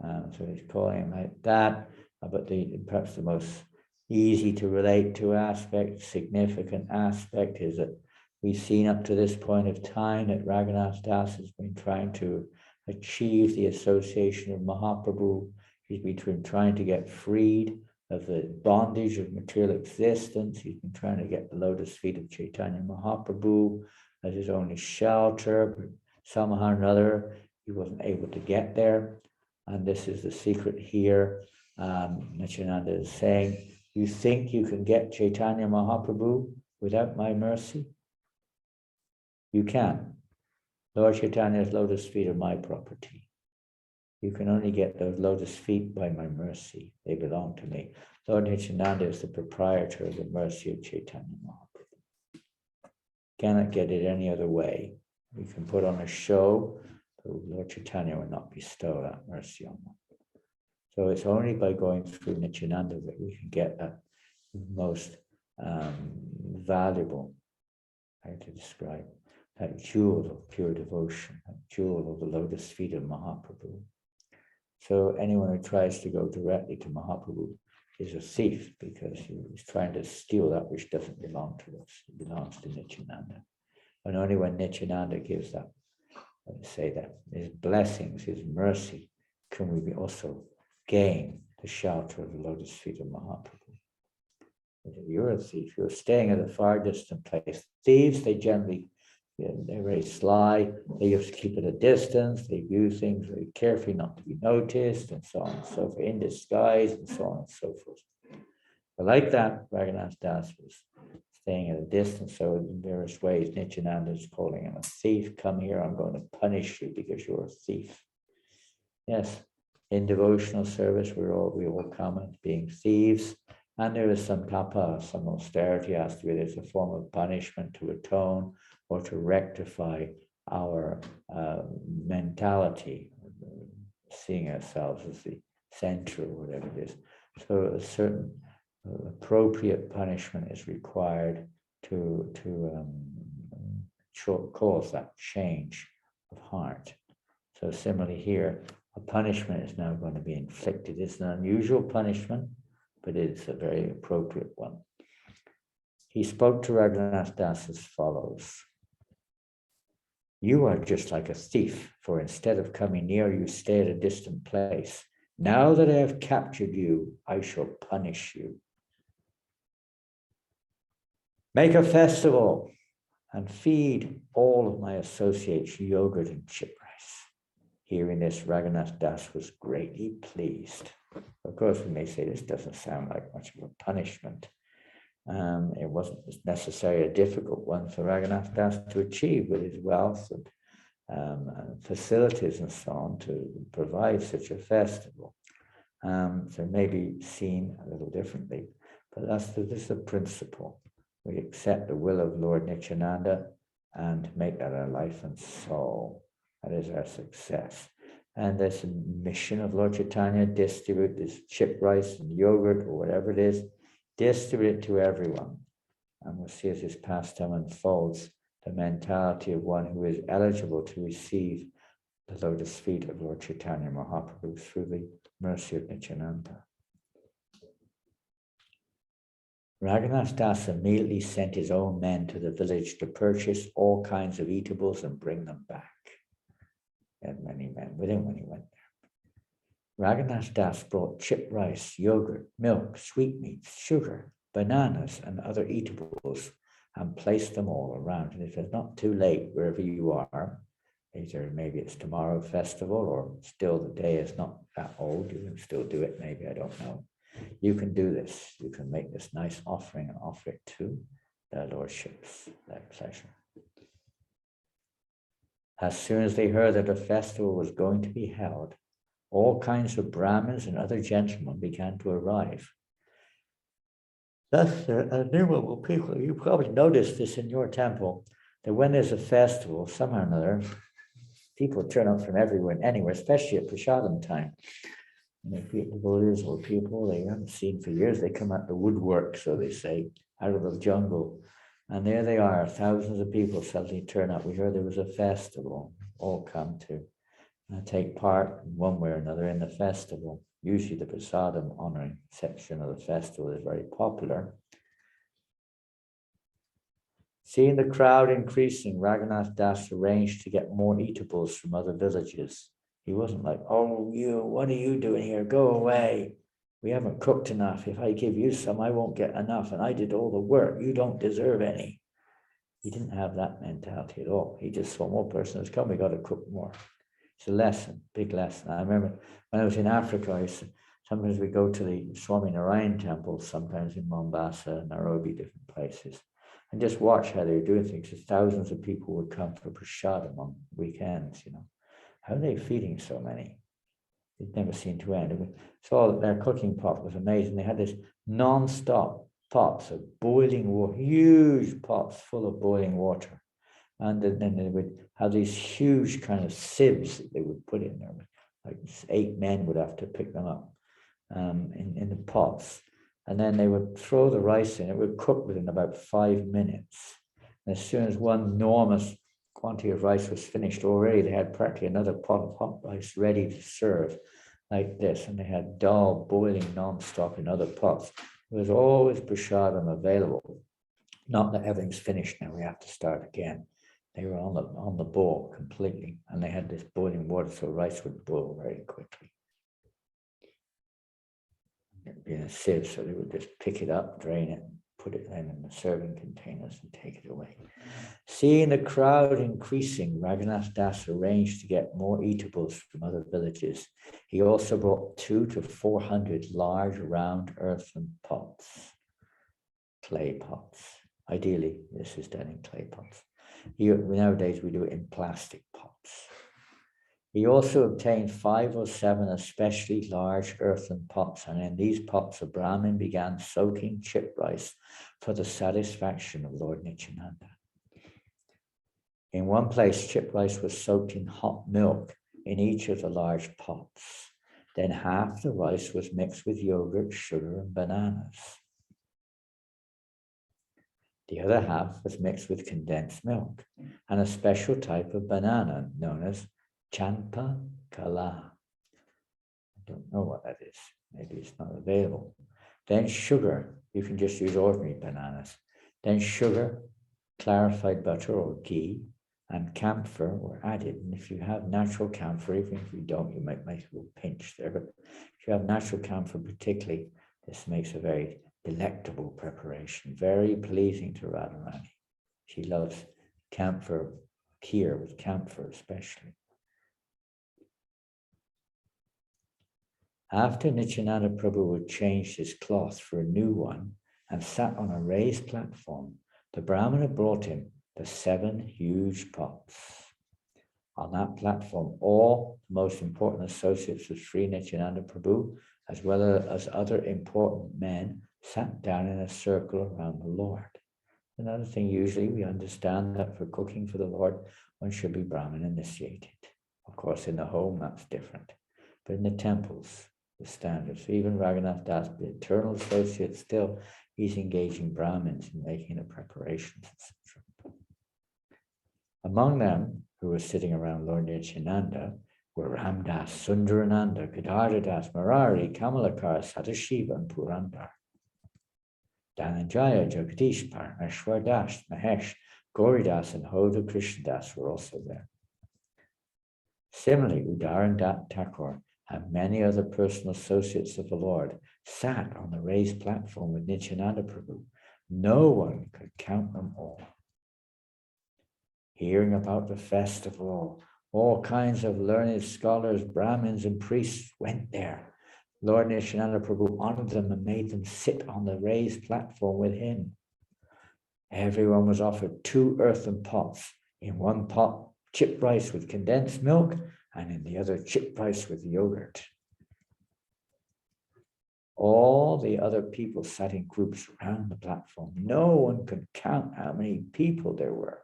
So he's calling him like that. But perhaps the most easy to relate to aspect, significant aspect, is that we've seen up to this point of time that Raghunath Das has been trying to achieve the association of Mahaprabhu. He's been trying to get freed of the bondage of material existence. He's been trying to get the lotus feet of Chaitanya Mahaprabhu as his only shelter, but somehow or another he wasn't able to get there. And this is the secret here. Nityananda is saying, you think you can get Chaitanya Mahaprabhu without my mercy? You can. Lord Chaitanya's lotus feet are my property. You can only get those lotus feet by my mercy. They belong to me. Lord Nityananda is the proprietor of the mercy of Chaitanya Mahaprabhu. Cannot get it any other way. We can put on a show, but Lord Chaitanya will not bestow that mercy on them. So it's only by going through Nityananda that we can get that most valuable, how to describe, that jewel of pure devotion, that jewel of the lotus feet of Mahaprabhu. So anyone who tries to go directly to Mahaprabhu is a thief, because he's trying to steal that which doesn't belong to us. It belongs to Nityananda. And only when Nityananda gives that, let's say that, his blessings, his mercy, can we also gain the shelter of the lotus feet of Mahaprabhu. You're a thief. You're staying at a far distant place. Thieves, they generally, they're very sly. They have to keep at a distance. They do things very carefully not to be noticed, and so on and so forth, in disguise, and so on and so forth. But like that, Raghunath Das was staying at a distance. So in various ways, Nityananda is calling him a thief. Come here, I'm going to punish you because you're a thief. Yes, in devotional service, we all come as being thieves. And there is some tapa, some austerity has to be. There's a form of punishment to atone or to rectify our mentality, seeing ourselves as the center or whatever it is. So a certain appropriate punishment is required to cause that change of heart. So similarly here, a punishment is now going to be inflicted. It's an unusual punishment, but it's a very appropriate one. He spoke to Raghunath Das as follows. You are just like a thief, for instead of coming near, you stay at a distant place. Now that I have captured you, I shall punish you. Make a festival and feed all of my associates yogurt and chip rice. Hearing this, Raghunath Das was greatly pleased. Of course, we may say this doesn't sound like much of a punishment. It wasn't necessarily a difficult one for Raghunath Das to achieve with his wealth and facilities and so on to provide such a festival. So it may be seen a little differently, but this is the principle. We accept the will of Lord Nityananda and make that our life and soul. That is our success. And there's a mission of Lord Chaitanya, distribute this chip rice and yogurt or whatever it is, distribute it to everyone. And we'll see as this pastime unfolds, the mentality of one who is eligible to receive the lotus feet of Lord Chaitanya Mahaprabhu through the mercy of Nityananda. Raghunath Das immediately sent his own men to the village to purchase all kinds of eatables and bring them back. And many men with him when he went there. Raghunath Das brought chip rice, yogurt, milk, sweetmeats, sugar, bananas, and other eatables and placed them all around. And if it's not too late, wherever you are, either maybe it's tomorrow festival or still the day is not that old, you can still do it, maybe, I don't know. You can do this. You can make this nice offering and offer it to their lordships, their pleasure. As soon as they heard that a festival was going to be held, all kinds of Brahmins and other gentlemen began to arrive. Thus, innumerable people, you probably noticed this in your temple, that when there's a festival, somehow or another, people turn up from everywhere and anywhere, especially at Prasadam time. And the devotees or people they haven't seen for years, they come out the woodwork, so they say, out of the jungle. And there they are, thousands of people suddenly turn up. We heard there was a festival, all come to take part in one way or another in the festival. Usually the prasadam honoring section of the festival is very popular. Seeing the crowd increasing, Raghunath Das arranged to get more eatables from other villages. He wasn't like, oh, what are you doing here? Go away. We haven't cooked enough. If I give you some, I won't get enough. And I did all the work. You don't deserve any. He didn't have that mentality at all. He just saw more person has come. We got to cook more. It's a lesson, big lesson. I remember when I was in Africa, sometimes we go to the Swami Narayan temple, sometimes in Mombasa, Nairobi, different places, and just watch how they're doing things. Because thousands of people would come for prasadam on weekends, How are they feeding so many? It never seemed to end. We saw that their cooking pot was amazing. They had this non-stop pots of boiling water, huge pots full of boiling water. And then they would have these huge kind of sieves that they would put in there. Like 8 men would have to pick them up in the pots. And then they would throw the rice in. It would cook within about 5 minutes. And as soon as one enormous quantity of rice was finished already, they had practically another pot of hot rice ready to serve like this. And they had dal boiling non-stop in other pots. There was always prasadam available. Not that everything's finished now, we have to start again. They were on the ball completely, and they had this boiling water, so rice would boil very quickly. It'd be in a sieve, so they would just pick it up, drain it, put it in the serving containers and take it away. Seeing the crowd increasing, Raghunath Das arranged to get more eatables from other villages. He also brought 200 to 400 large round earthen pots, clay pots. Ideally, this is done in clay pots. Nowadays, we do it in plastic pots. He also obtained 5 or 7 especially large earthen pots, and in these pots, a Brahmin began soaking chip rice for the satisfaction of Lord Nityananda. In one place, chip rice was soaked in hot milk in each of the large pots. Then half the rice was mixed with yogurt, sugar, and bananas. The other half was mixed with condensed milk and a special type of banana known as champa kala. I don't know what that is. Maybe it's not available. Then sugar. You can just use ordinary bananas. Then sugar, clarified butter or ghee, and camphor were added. And if you have natural camphor, even if you don't, you might make a little pinch there. But if you have natural camphor particularly, this makes a very delectable preparation, very pleasing to Radharani. She loves camphor, kheer with camphor especially. After Nityananda Prabhu had changed his cloth for a new one and sat on a raised platform, the Brahmana brought him the 7 huge pots. On that platform, all the most important associates of Sri Nityananda Prabhu, as well as other important men, sat down in a circle around the Lord. Another thing, usually we understand that for cooking for the Lord, one should be Brahmin initiated. Of course, in the home, that's different. But in the temples, the standards. So even Raghunath Das, the eternal associate, still, he's engaging Brahmins in making the preparations, etc. Among them, who were sitting around Lord Nityananda, were Ramdas, Sundarananda, Gadadhar Das, Murari, Kamalakar, Sadashiva, and Purandar. Dhananjaya, Jagadishpar, Ashwar Das, Mahesh, Gauridas, and Hoda Krishnadas were also there. Similarly, Udaran Thakur and many other personal associates of the Lord sat on the raised platform with Nityananda Prabhu. No one could count them all. Hearing about the festival, all kinds of learned scholars, Brahmins, and priests went there. Lord Nityananda Prabhu honored them and made them sit on the raised platform with him. Everyone was offered 2 earthen pots. In one pot, chipped rice with condensed milk, and in the other, chipped rice with yogurt. All the other people sat in groups around the platform. No one could count how many people there were.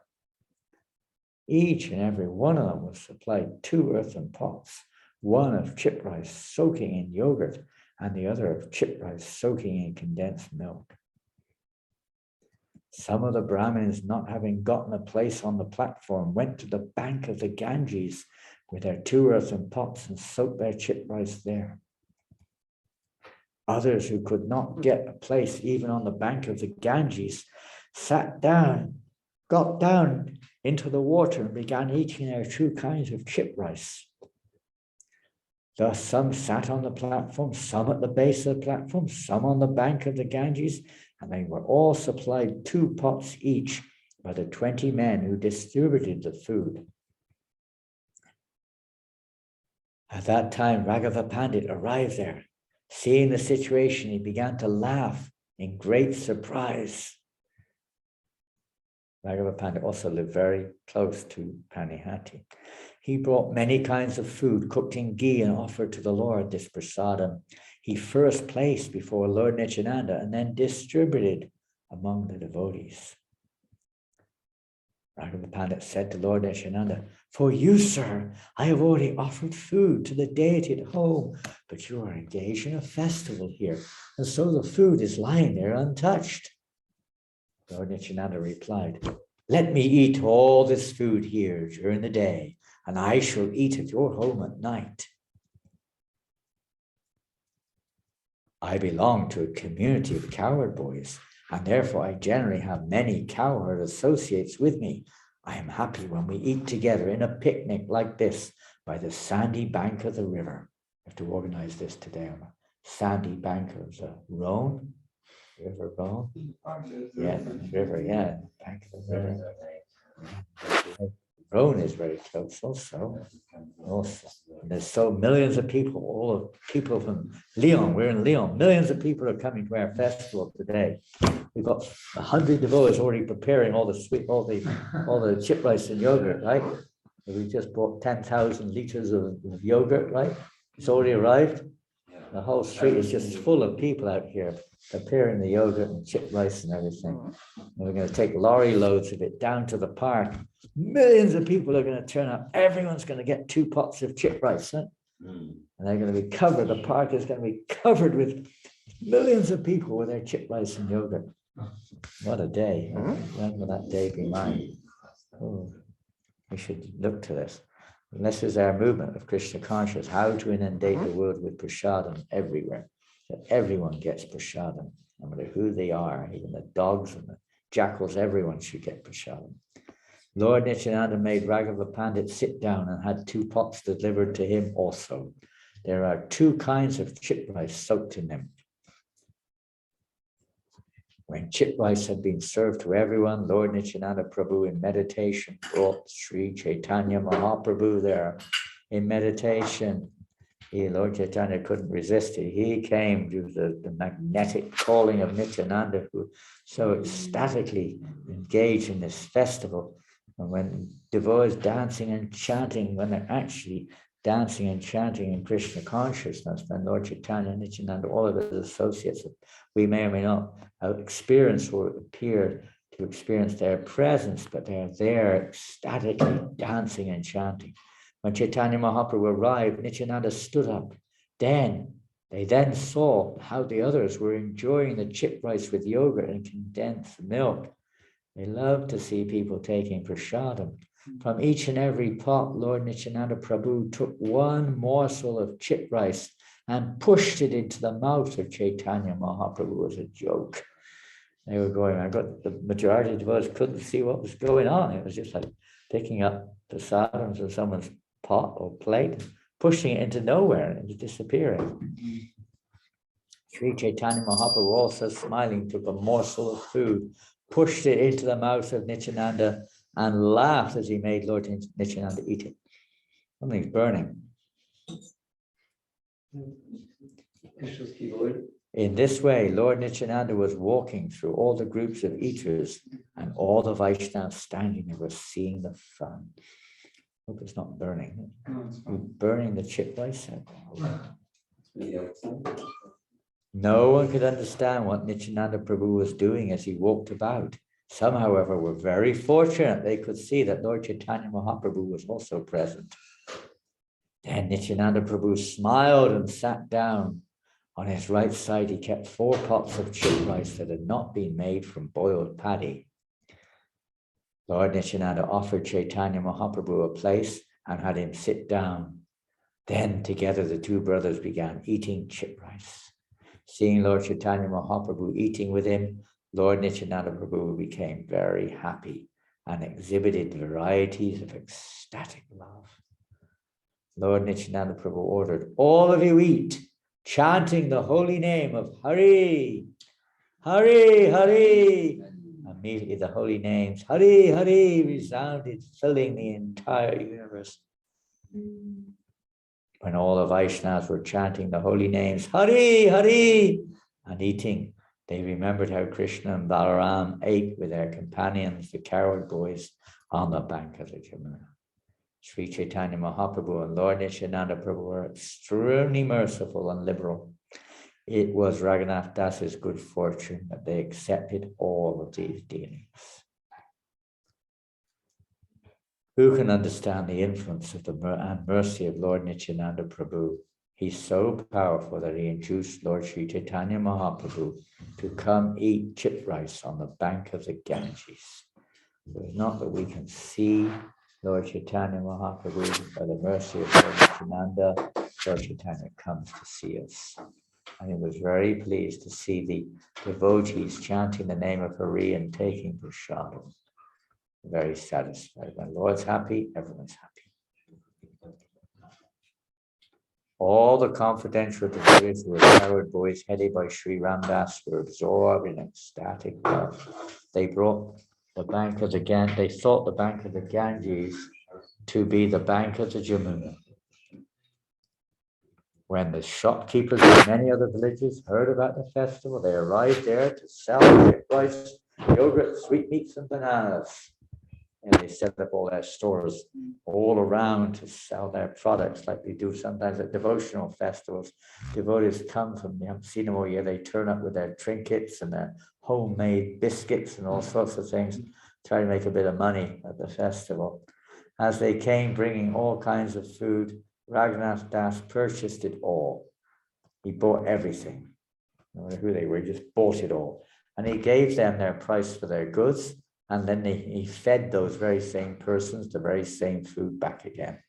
Each and every one of them was supplied 2 earthen pots, one of chipped rice soaking in yogurt, and the other of chipped rice soaking in condensed milk. Some of the Brahmins, not having gotten a place on the platform, went to the bank of the Ganges with their 2 earthen pots and soaked their chipped rice there. Others who could not get a place even on the bank of the Ganges sat down, got down into the water and began eating their 2 kinds of chipped rice. Thus some sat on the platform, some at the base of the platform, some on the bank of the Ganges, and they were all supplied 2 pots each by the 20 men who distributed the food. At that time, Raghava Pandit arrived there. Seeing the situation, he began to laugh in great surprise. Raghava Pandit also lived very close to Panihati. He brought many kinds of food cooked in ghee and offered to the Lord this prasadam. He first placed before Lord Nityananda and then distributed among the devotees. Raghava Pandit said to Lord Nityananda, "For you, sir, I have already offered food to the deity at home, but you are engaged in a festival here, and so the food is lying there untouched." Lord Nityananda replied, "Let me eat all this food here during the day, and I shall eat at your home at night. I belong to a community of cowherd boys, and therefore I generally have many cowherd associates with me. I am happy when we eat together in a picnic like this by the sandy bank of the river." We have to organize this today on a sandy bank of the Rhone. River Rhone? Yeah, river, yeah, bank of the river. Rhone is very close also. And there's so millions of people, all the people from Lyon, we're in Lyon, millions of people are coming to our festival today. We've got 100 devotees already preparing all the sweet, all the chip rice and yogurt, right? We just bought 10,000 liters of yogurt, right? It's already arrived. The whole street is just full of people out here preparing the yogurt and chip rice and everything. And we're going to take lorry loads of it down to the park. Millions of people are going to turn up. Everyone's going to get 2 pots of chip rice. Huh? And they're going to be covered. The park is going to be covered with millions of people with their chip rice and yogurt. what a day. When will that day be mine? Oh, we should look to this. And this is our movement of Krishna consciousness, how to inundate the world with prasadam everywhere. So everyone gets prasadam, no matter who they are, even the dogs and the jackals, everyone should get prasadam. Lord Nityananda made Raghava Pandit sit down and had 2 pots delivered to him also. There are 2 kinds of chip rice soaked in them. When chip rice had been served to everyone, Lord Nityananda Prabhu in meditation brought Sri Chaitanya Mahaprabhu there. In meditation, Lord Chaitanya couldn't resist it. He came to the magnetic calling of Nityananda, who so ecstatically engaged in this festival. And when devotees dancing and chanting, when they're actually dancing and chanting in Krishna consciousness, then Lord Chaitanya, Nityananda, all of his associates, we may or may not have experienced or appear to experience their presence, but they're there ecstatically dancing and chanting. When Chaitanya Mahaprabhu arrived, Nityananda stood up. They then saw how the others were enjoying the chip rice with yogurt and condensed milk. They loved to see people taking prasadam. From each and every pot, Lord Nityananda Prabhu took 1 morsel of chip rice and pushed it into the mouth of Chaitanya Mahaprabhu as a joke. They were going, the majority of devotees couldn't see what was going on. It was just like picking up prasadams from someone's pot or plate, pushing it into nowhere, and it was disappearing. Sri Chaitanya Mahaprabhu, also smiling, took a morsel of food, pushed it into the mouth of Nityananda, and laughed as he made Lord Nityananda eat it. Something's burning. In this way, Lord Nityananda was walking through all the groups of eaters, and all the Vaishnavas standing there were seeing the fun. Hope it's not burning. You're burning the chip rice out. No one could understand what Nityananda Prabhu was doing as he walked about. Some, however, were very fortunate. They could see that Lord Chaitanya Mahaprabhu was also present. Then Nityananda Prabhu smiled and sat down. On his right side, he kept 4 pots of chip rice that had not been made from boiled paddy. Lord Nityananda offered Chaitanya Mahaprabhu a place and had him sit down. Then together the 2 brothers began eating chip rice. Seeing Lord Chaitanya Mahaprabhu eating with him, Lord Nityananda Prabhu became very happy and exhibited varieties of ecstatic love. Lord Nityananda Prabhu ordered, all of you eat, chanting the holy name of Hari, Hari, Hari. Immediately the holy names, Hari, Hari, resounded, filling the entire universe. When all the Vaishnavas were chanting the holy names, Hari, Hari, and eating, they remembered how Krishna and Balaram ate with their companions, the cowherd boys, on the bank of the Jamuna. Sri Chaitanya Mahaprabhu and Lord Nityananda Prabhu were extremely merciful and liberal. It was Raghunath Das's good fortune that they accepted all of these dealings. Who can understand the influence of and mercy of Lord Nityananda Prabhu? He's so powerful that he induced Lord Sri Chaitanya Mahaprabhu to come eat chip rice on the bank of the Ganges. So it's not that we can see Lord Chaitanya Mahaprabhu, by the mercy of Lord Nityananda, Lord Chaitanya comes to see us. And he was very pleased to see the devotees chanting the name of Hari and taking prasadam. Very satisfied. When Lord's happy, everyone's happy. All the confidential devotees who were cowherd boys headed by Sri Ramdas were absorbed in ecstatic love. They brought the bank of the Ganges, they thought the bank of the Ganges to be the bank of the Jamuna. When the shopkeepers of many other villages heard about the festival, they arrived there to sell chip rice, yogurt, sweetmeats, and bananas. And they set up all their stores all around to sell their products like they do sometimes at devotional festivals. Devotees come from, you haven't seen them all year, they turn up with their trinkets and their homemade biscuits and all sorts of things, try to make a bit of money at the festival. As they came bringing all kinds of food, Raghunath Das purchased it all. He bought everything. No matter who they were, he just bought it all. And he gave them their price for their goods. And then he fed those very same persons the very same food back again.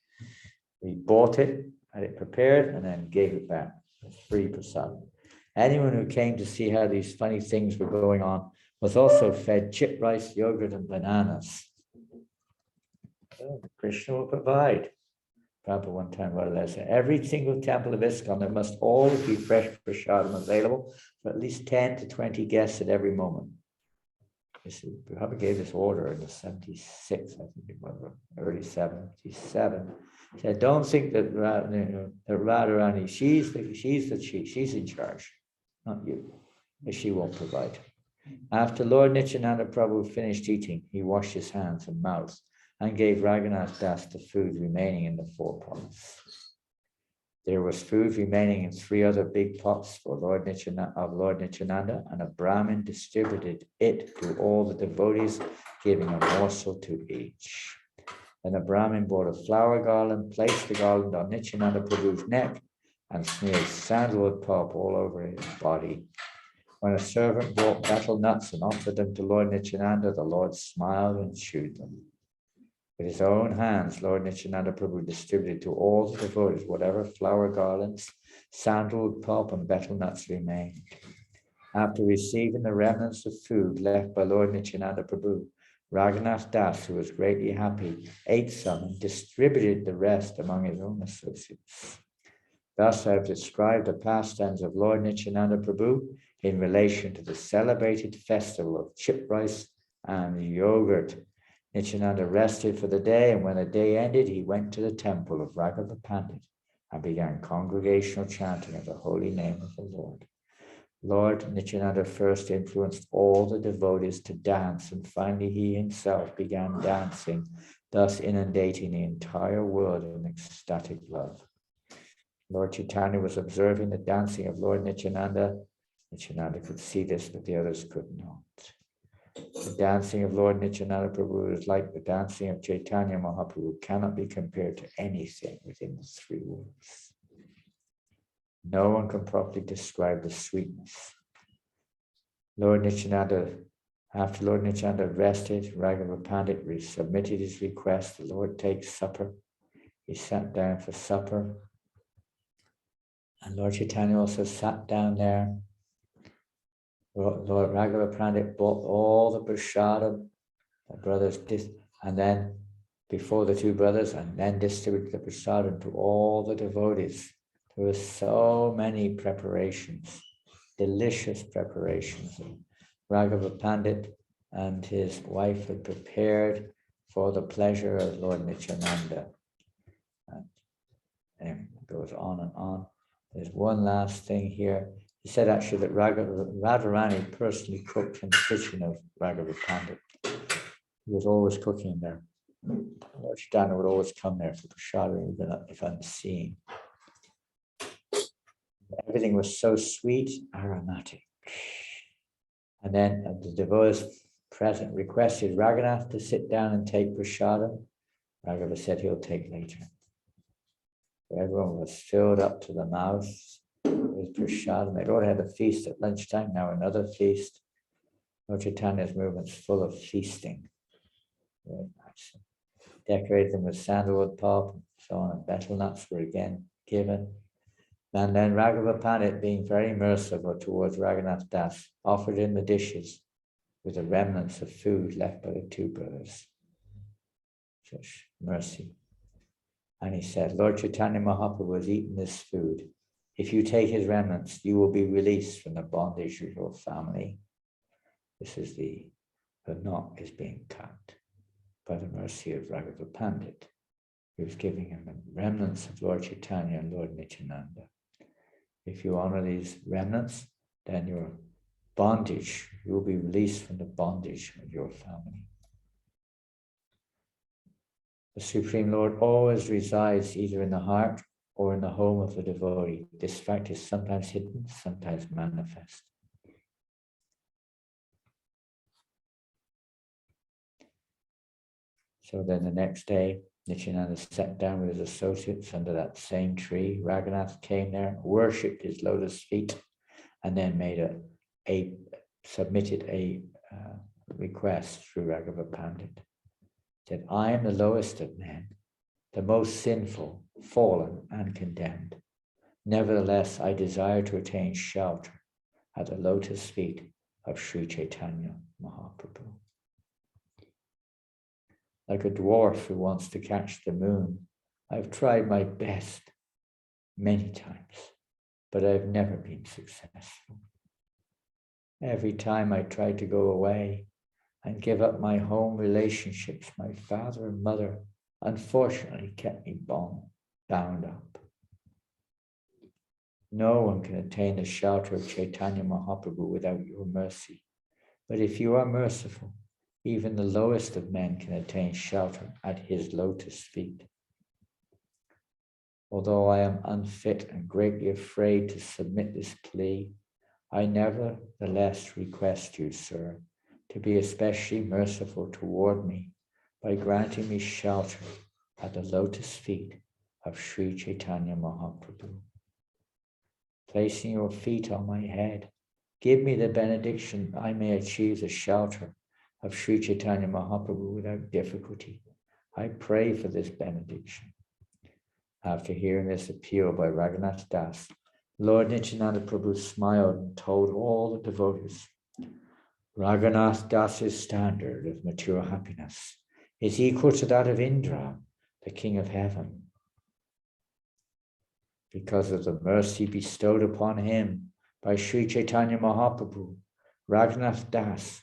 He bought it, had it prepared, and then gave it back. Free prasad. Anyone who came to see how these funny things were going on was also fed chip rice, yogurt, and bananas. So Krishna will provide. Prabhupada one time wrote a letter. Every single temple of ISKCON, there must always be fresh prasadam available for at least 10 to 20 guests at every moment. Prabhupada gave this order in the 76, I think it was, early 77. He said, don't think that Radharani, she's in charge, not you, but she won't provide. After Lord Nityananda Prabhu finished eating, he washed his hands and mouth and gave Raghunath Das the food remaining in the 4 pots. There was food remaining in 3 other big pots for Lord Nityananda, and a Brahmin distributed it to all the devotees, giving a morsel to each. Then a Brahmin brought a flower garland, placed the garland on Nityananda Prabhu's neck, and smeared sandalwood pulp all over his body. When a servant brought betel nuts and offered them to Lord Nityananda, the Lord smiled and chewed them. With his own hands, Lord Nityananda Prabhu distributed to all the devotees whatever flower garlands, sandalwood pulp, and betel nuts remained. After receiving the remnants of food left by Lord Nityananda Prabhu, Raghunath Das, who was greatly happy, ate some and distributed the rest among his own associates. Thus I have described the pastimes of Lord Nityananda Prabhu in relation to the celebrated festival of chip rice and yogurt. Nityananda rested for the day, and when the day ended, he went to the temple of Raghava Pandit and began congregational chanting of the holy name of the Lord. Lord Nityananda first influenced all the devotees to dance, and finally he himself began dancing, thus inundating the entire world in ecstatic love. Lord Chaitanya was observing the dancing of Lord Nityananda. Nityananda could see this, but the others could not. The dancing of Lord Nityananda Prabhu is like the dancing of Chaitanya Mahaprabhu, cannot be compared to anything within the 3 worlds. No one can properly describe the sweetness. After Lord Nityananda rested, Raghava Pandit submitted his request. The Lord takes supper. He sat down for supper. And Lord Chaitanya also sat down there. Lord Raghava Pandit bought all the prasadam the brothers did, and then before the 2 brothers, and then distributed the prasadam to all the devotees. There were so many preparations, delicious preparations. Raghava Pandit and his wife had prepared for the pleasure of Lord Nityananda. And it goes on and on. There's one last thing here. He said actually that Radharani personally cooked in the kitchen of Raghava Pandit. He was always cooking there. Lord Chaitanya would always come there for prasadam, even if unseen. Everything was so sweet, aromatic. And then the devotees present requested Raghunath to sit down and take prasadam. Raghava said he'll take later. So everyone was filled up to the mouth with prasadam. They'd already had a feast at lunchtime, now another feast. Lord Chaitanya's movement's full of feasting. Very nice. Decorated them with sandalwood pulp and so on, and betel nuts were again given. And then Raghava Pandit, being very merciful towards Raghunath Das, offered in the dishes with the remnants of food left by the 2 brothers. Such mercy. And he said, Lord Chaitanya Mahaprabhu has eaten this food. If you take his remnants, you will be released from the bondage of your family. This is the knot is being cut by the mercy of Raghava Pandit, who is giving him the remnants of Lord Chaitanya and Lord Nityananda. If you honor these remnants, then your bondage, you will be released from the bondage of your family. The Supreme Lord always resides either in the heart or in the home of the devotee. This fact is sometimes hidden, sometimes manifest. So then the next day, Nityananda sat down with his associates under that same tree. Raghunath came there, worshipped his lotus feet, and then made a submitted a request through Raghava Pandit. Said, I am the lowest of men, the most sinful, fallen, and condemned. Nevertheless, I desire to attain shelter at the lotus feet of Sri Chaitanya Mahaprabhu. Like a dwarf who wants to catch the moon, I've tried my best many times, but I've never been successful. Every time I try to go away and give up my home relationships, my father and mother unfortunately kept me bound up. No one can attain the shelter of Chaitanya Mahaprabhu without your mercy. But if you are merciful, even the lowest of men can attain shelter at his lotus feet. Although I am unfit and greatly afraid to submit this plea, I nevertheless request you, sir, to be especially merciful toward me by granting me shelter at the lotus feet of Sri Chaitanya Mahaprabhu. Placing your feet on my head, give me the benediction I may achieve the shelter of Sri Chaitanya Mahaprabhu without difficulty. I pray for this benediction. After hearing this appeal by Raghunath Das, Lord Nityananda Prabhu smiled and told all the devotees, Raghunath Das's standard of mature happiness is equal to that of Indra, the king of heaven. Because of the mercy bestowed upon him by Sri Chaitanya Mahaprabhu, Raghunath Das,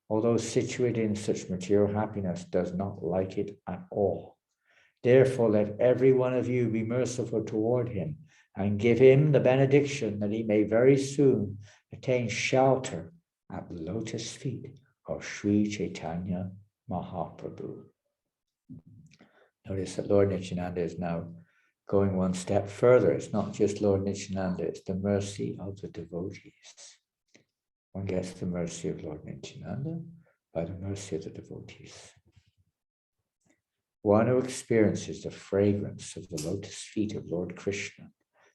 although situated in such material happiness, does not like it at all. Therefore, let every one of you be merciful toward him and give him the benediction that he may very soon attain shelter at the lotus feet of Sri Chaitanya Mahaprabhu. Notice that Lord Nityananda is now going one step further. It's not just Lord Nityananda, it's the mercy of the devotees. One gets the mercy of Lord Nityananda by the mercy of the devotees. One who experiences the fragrance of the lotus feet of Lord Krishna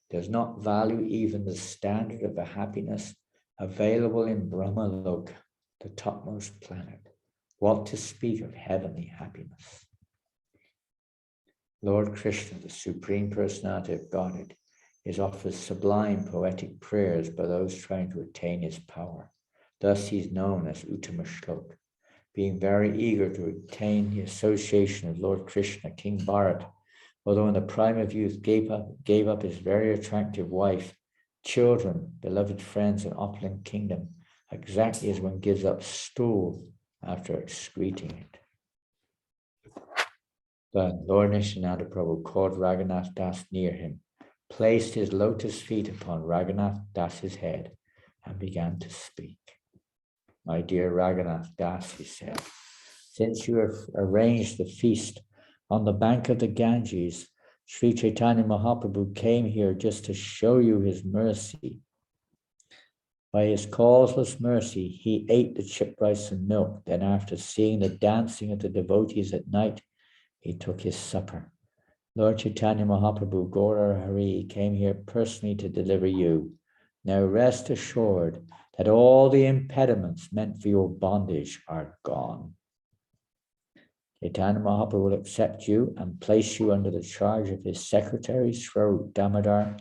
does not value even the standard of the happiness available in Brahmaloka, the topmost planet. What to speak of heavenly happiness? Lord Krishna, the Supreme Personality of Godhead, is offered sublime poetic prayers by those trying to attain his power. Thus he's known as Uttama Shlok. Being very eager to attain the association of Lord Krishna, King Bharat, although in the prime of youth gave up his very attractive wife, children, beloved friends, and opulent kingdom, exactly as one gives up stool after excreting it. Then Lord Nityananda Prabhu called Raghunath Das near him, placed his lotus feet upon Raghunath Das's head, and began to speak. My dear Raghunath Das, he said, since you have arranged the feast on the bank of the Ganges, Sri Chaitanya Mahaprabhu came here just to show you his mercy. By his causeless mercy, he ate the chip rice and milk. Then after seeing the dancing of the devotees at night, he took his supper. Lord Chaitanya Mahaprabhu, Gaura Hari, came here personally to deliver you. Now rest assured that all the impediments meant for your bondage are gone. Chaitanya Mahaprabhu will accept you and place you under the charge of his secretary, Swarup Damodar.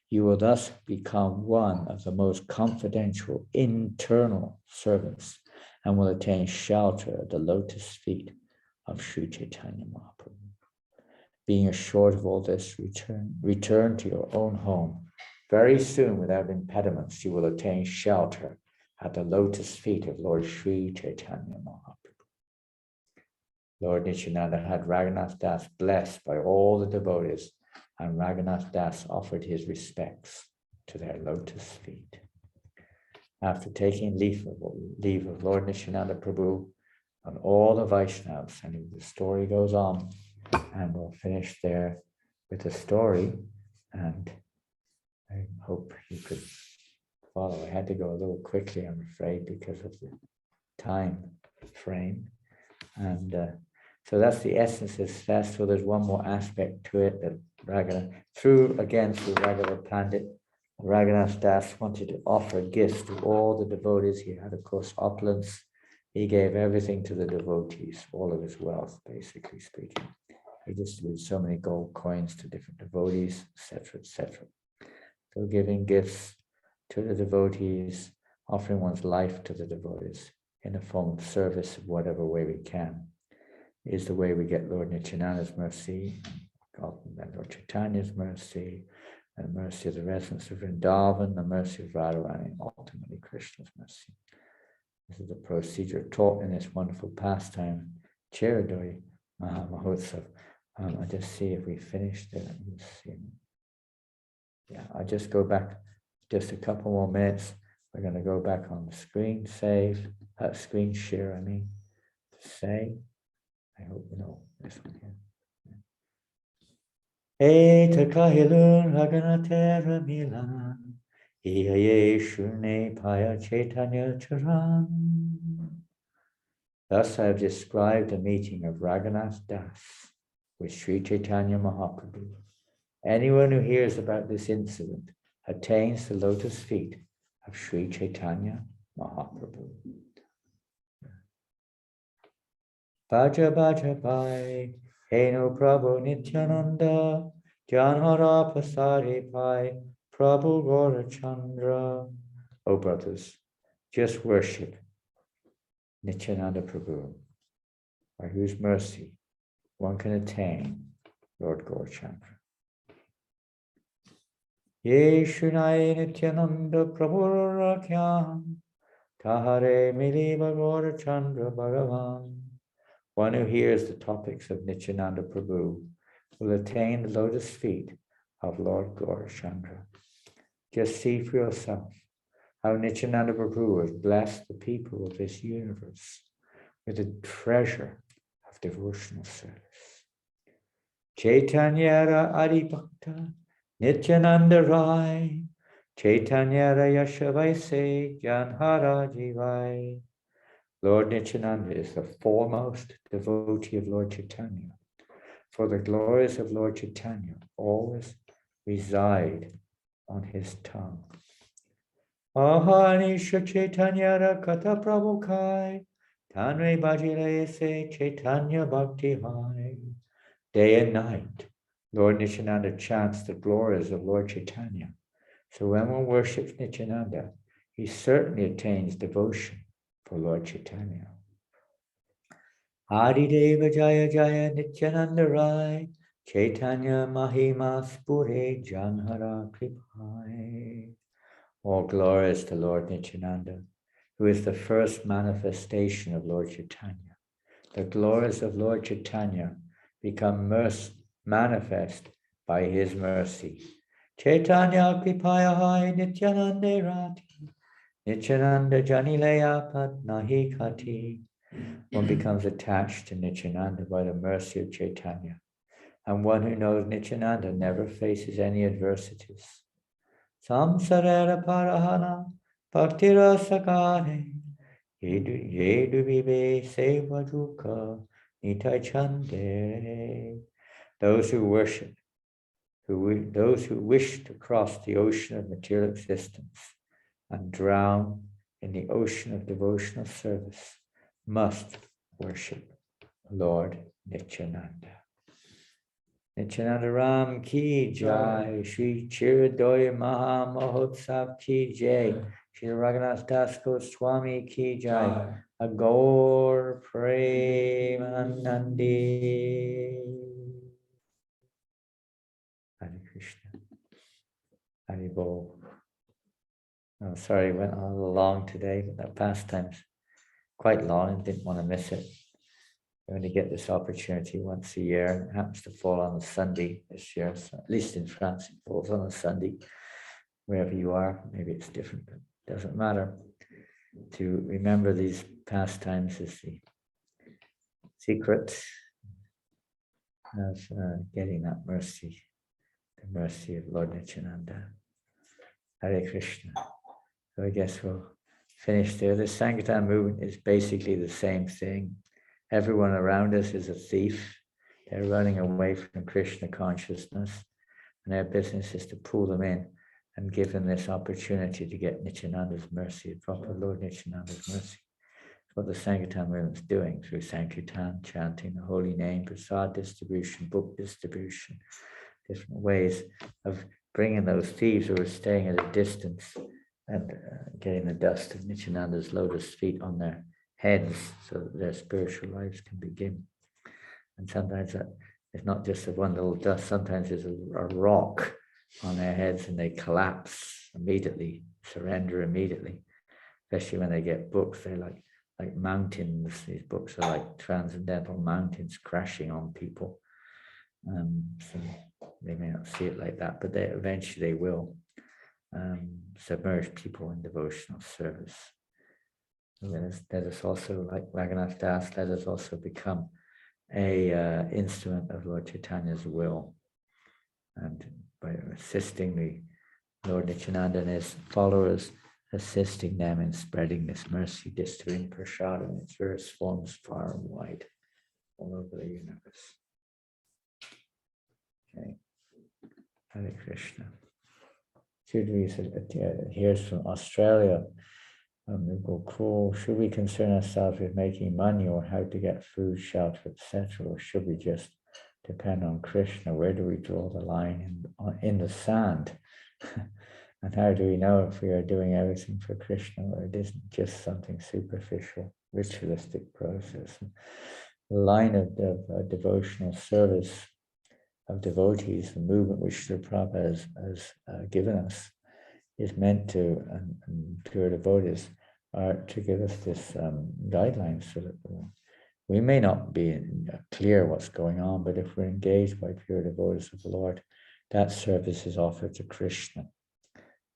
You will thus become one of the most confidential internal servants and will attain shelter at the lotus feet of Sri Chaitanya Mahaprabhu. Being assured of all this, return to your own home. Very soon, without impediments, you will attain shelter at the lotus feet of Lord Sri Chaitanya Mahaprabhu. Lord Nityananda had Raghunath Das blessed by all the devotees, and Raghunath Das offered his respects to their lotus feet. After taking leave of Lord Nityananda Prabhu and all the Vaishnavas, and the story goes on, and we'll finish there with the story, and I hope you could follow. I had to go a little quickly, I'm afraid, because of the time frame. And so that's the essence of this festival. There's one more aspect to it that through Raghava Pandit, Raghunath Das wanted to offer gifts to all the devotees. He had, of course, opulence. He gave everything to the devotees, all of his wealth, basically speaking. He distributed so many gold coins to different devotees, etc., etc. So giving gifts to the devotees, offering one's life to the devotees in a form of service in whatever way we can, is the way we get Lord Nityananda's mercy, and Lord Chaitanya's mercy, and the mercy of the residents of Vrindavan, the mercy of Radharani, and ultimately Krishna's mercy. This is the procedure taught in this wonderful pastime, Chiradoi Mahotsava. I'll just see if we finished it. Let's see. Yeah, I'll just go back just a couple more minutes. We're going to go back on the screen, save, screen share, I mean, save. I hope you know this one here. Eta kahilun raganatera milan, iaye shune paya chaitanya charan. Thus I have described a meeting of Raghunath Das with Sri Chaitanya Mahaprabhu. Anyone who hears about this incident attains the lotus feet of Sri Chaitanya Mahaprabhu. Bhaja Bhaja Pai, Heno Prabhu Nityananda, Janhara Pasari Pai, Prabhu Gaurachandra. Oh brothers, just worship Nityananda Prabhu, by whose mercy one can attain Lord Gaurachandra. Ye Shunai Nityananda Prabhu Rakyam, Tahare Miliva Gaurachandra Bhagavan. One who hears the topics of Nityananda Prabhu will attain the lotus feet of Lord Gaurachandra. Just see for yourself how Nityananda Prabhu has blessed the people of this universe with a treasure of devotional service. Chaitanyara Adibhakta Nityananda Rai, Chaitanyara Yashavaise Janhara Jivai. Lord Nityananda is the foremost devotee of Lord Chaitanya. For the glories of Lord Chaitanya always reside on his tongue. Ahanisha Chaitanya Kata Prabhukai, Tanre Bhajile Se Chaitanya Bhakti Hai. Day and night, Lord Nityananda chants the glories of Lord Chaitanya. So when one worships Nityananda, he certainly attains devotion for Lord Chaitanya. Adi Deva Jaya Jaya Nityananda Rai, Chaitanya Mahima Spure Janhara Kripai. All glories to Lord Nityananda, who is the first manifestation of Lord Chaitanya. The glories of Lord Chaitanya become manifest by his mercy. Chaitanya Kripaya Hai Nityananda Rati, Nityananda Janileya Padnahi Kati. One becomes attached to Nityananda by the mercy of Chaitanya. And one who knows Nityananda never faces any adversities. Samsarara Parahana Bhaktira Sakare Yedu Vive Sevajuka Nitai Chande. Those who worship, those who wish to cross the ocean of material existence and drown in the ocean of devotional service must worship Lord Nityananda. Nityananda Ram ki jai, Shri Chiradoi Maha Mahotsav ki jai, Shri Raghunath Das Goswami ki jai, Agor Premanandi. Hare Krishna. Hare Bol. Oh, sorry, went on a little long today, but that pastime's quite long and didn't want to miss it. We only get this opportunity once a year. It happens to fall on a Sunday this year, so at least in France, it falls on a Sunday. Wherever you are, maybe it's different, but it doesn't matter. To remember these pastimes is the secret of getting that mercy, the mercy of Lord Nityananda. Hare Krishna. So I guess we'll finish there. The Sanggatan Movement is basically the same thing. Everyone around us is a thief. They're running away from Krishna consciousness, and their business is to pull them in and give them this opportunity to get Nityananda's mercy, the proper Lord Nityananda's mercy. It's what the Sanghitan Movement is doing through Sankirtan, chanting the holy name, prasad distribution, book distribution, different ways of bringing those thieves who are staying at a distance and getting the dust of Nityananda's lotus feet on their heads so that their spiritual lives can begin. And sometimes that it's not just a one little dust, sometimes there's a rock on their heads and they collapse immediately, surrender immediately, especially when they get books. They're like mountains. These books are like transcendental mountains crashing on people. So they may not see it like that, but eventually they will submerge people in devotional service. Let us also, like Raghunath Das, let us also become a instrument of Lord Chaitanya's will, and by assisting the Lord Nityananda and his followers, assisting them in spreading this mercy, distributing prasad in its various forms far and wide all over the universe. Okay. Hare Krishna. Here's from Australia. Cool. Should we concern ourselves with making money or how to get food, shelter, etc., or should we just depend on Krishna? Where do we draw the line in the sand? And how do we know if we are doing everything for Krishna or it isn't just something superficial, ritualistic process? The line of devotional service of devotees, the movement which the Prabhupada has given us, is meant to, and pure devotees are to give us this guidelines so that we may not be clear what's going on, but if we're engaged by pure devotees of the Lord, that service is offered to Krishna.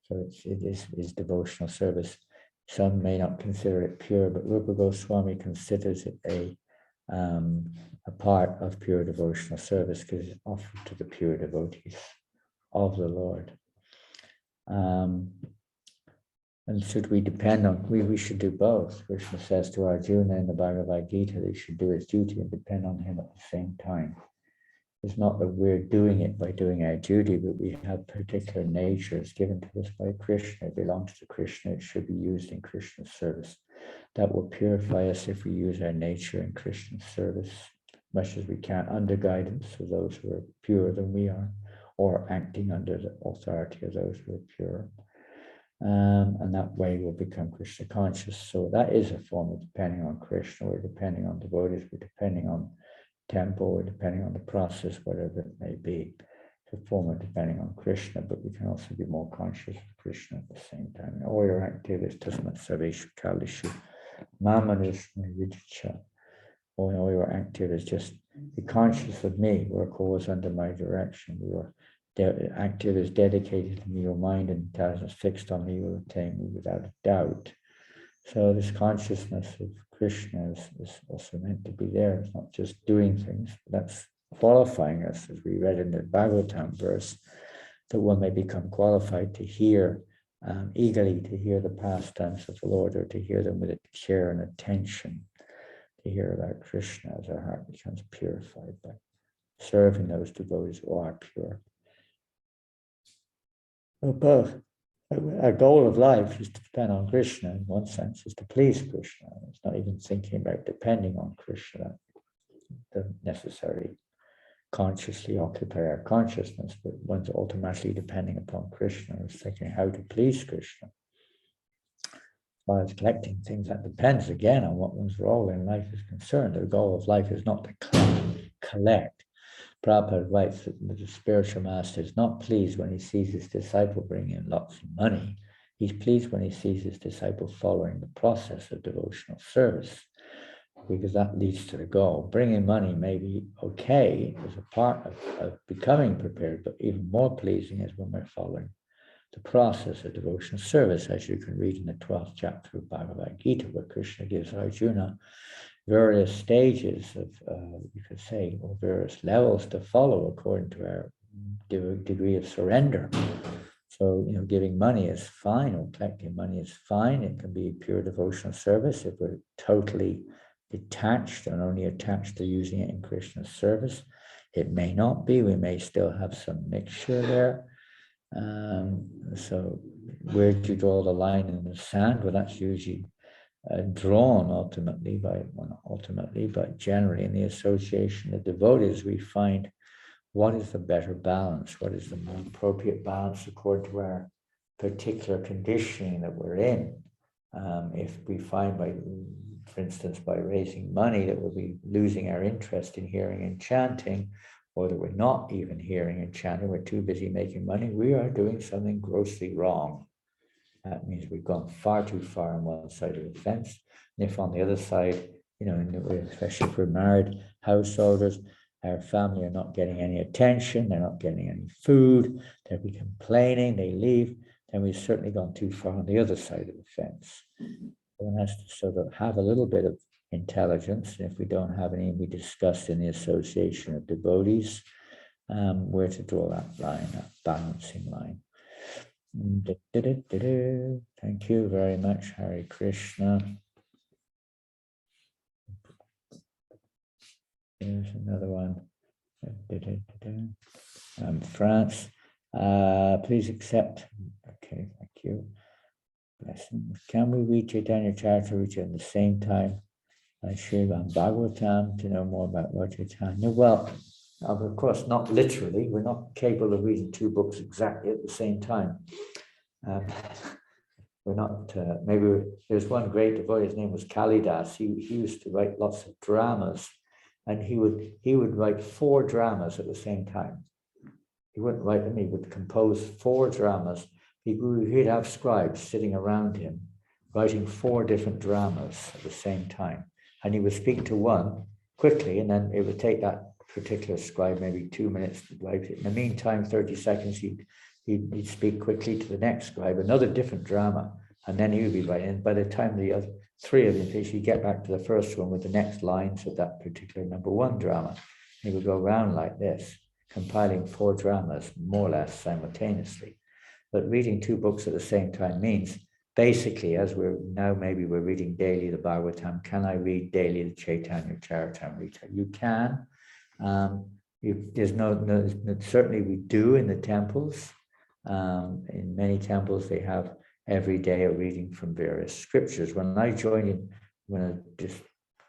So it is devotional service. Some may not consider it pure, but Rupa Goswami considers it a part of pure devotional service because it's offered to the pure devotees of the Lord. And should we depend on, we should do both. Krishna says to Arjuna in the Bhagavad Gita that he should do his duty and depend on him at the same time. It's not that we're doing it by doing our duty, but we have particular natures given to us by Krishna. It belongs to Krishna. It should be used in Krishna's service. That will purify us if we use our nature in Krishna's service as much as we can, under guidance of those who are purer than we are, or acting under the authority of those who are pure. And that way we'll become Krishna conscious. So that is a form of depending on Krishna. We're depending on devotees, we're depending on temple, we're depending on the process, whatever it may be. It's a form of depending on Krishna, but we can also be more conscious of Krishna at the same time. All your activities, tasmat sarveshu kalishu, mamanusma vidicha. All your activities, just be conscious of me, work always under my direction. Your activities dedicated to me, your mind and intelligence fixed on me will attain me without a doubt. So this consciousness of Krishna is also meant to be there. It's not just doing things. That's qualifying us, as we read in the Bhagavatam verse, that one may become qualified to hear, eagerly to hear the pastimes of the Lord, or to hear them with care and attention, to hear about Krishna as our heart becomes purified by serving those devotees who are pure. Both. Our goal of life is to depend on Krishna, in one sense, is to please Krishna. It's not even thinking about depending on Krishna. That doesn't necessarily consciously occupy our consciousness, but one's automatically depending upon Krishna, is thinking how to please Krishna. As far as collecting things, that depends again on what one's role in life is concerned. The goal of life is not to collect. Prabhupada writes that the spiritual master is not pleased when he sees his disciple bring in lots of money. He's pleased when he sees his disciple following the process of devotional service, because that leads to the goal. Bringing money may be okay as a part of becoming prepared, but even more pleasing is when we're following the process of devotional service, as you can read in the 12th chapter of Bhagavad Gita, where Krishna gives Arjuna various stages of, you could say, or various levels to follow according to our degree of surrender. So, giving money is fine, or collecting money is fine. It can be pure devotional service if we're totally detached and only attached to using it in Krishna's service. It may not be. We may still have some mixture there. So where do you draw the line in the sand? Well, that's usually drawn ultimately, but generally in the association of devotees, we find what is the better balance, what is the more appropriate balance according to our particular conditioning that we're in. If we find for instance, by raising money that we'll be losing our interest in hearing and chanting, or that we're not even hearing and chanting, we're too busy making money, we are doing something grossly wrong. That means we've gone far too far on one side of the fence. And if on the other side, especially if we're married householders, our family are not getting any attention, they're not getting any food, they'll be complaining, they leave, then we've certainly gone too far on the other side of the fence. One has to sort of have a little bit of intelligence, and if we don't have any, we discussed in the association of devotees where to draw that line, that balancing line. Thank you very much, Hare Krishna. Here's another one. France, please accept. Okay, thank you. Blessings. Can we read Chaitanya Charitamrita at the same time as Srimad Bhagavatam to know more about Lord Chaitanya? Well, of course, not literally. We're not capable of reading two books exactly at the same time. We're not, maybe there's one great devotee, his name was Kalidas. He used to write lots of dramas, and he would write 4 dramas at the same time. He wouldn't write them, he would compose 4 dramas. He'd have scribes sitting around him, writing 4 different dramas at the same time. And he would speak to one quickly, and then it would take that particular scribe maybe 2 minutes to write it. In the meantime, 30 seconds, he'd speak quickly to the next scribe, another different drama, and then he would be writing. And by the time the other 3 of them finished, he'd get back to the first one with the next lines of that particular number 1 drama. He would go around like this, compiling 4 dramas, more or less simultaneously. But reading 2 books at the same time means, basically, as maybe we're reading daily the Bhagavatam, can I read daily the Chaitanya Charitamrita? You can. Certainly we do in the temples. In many temples, they have every day a reading from various scriptures. When I joined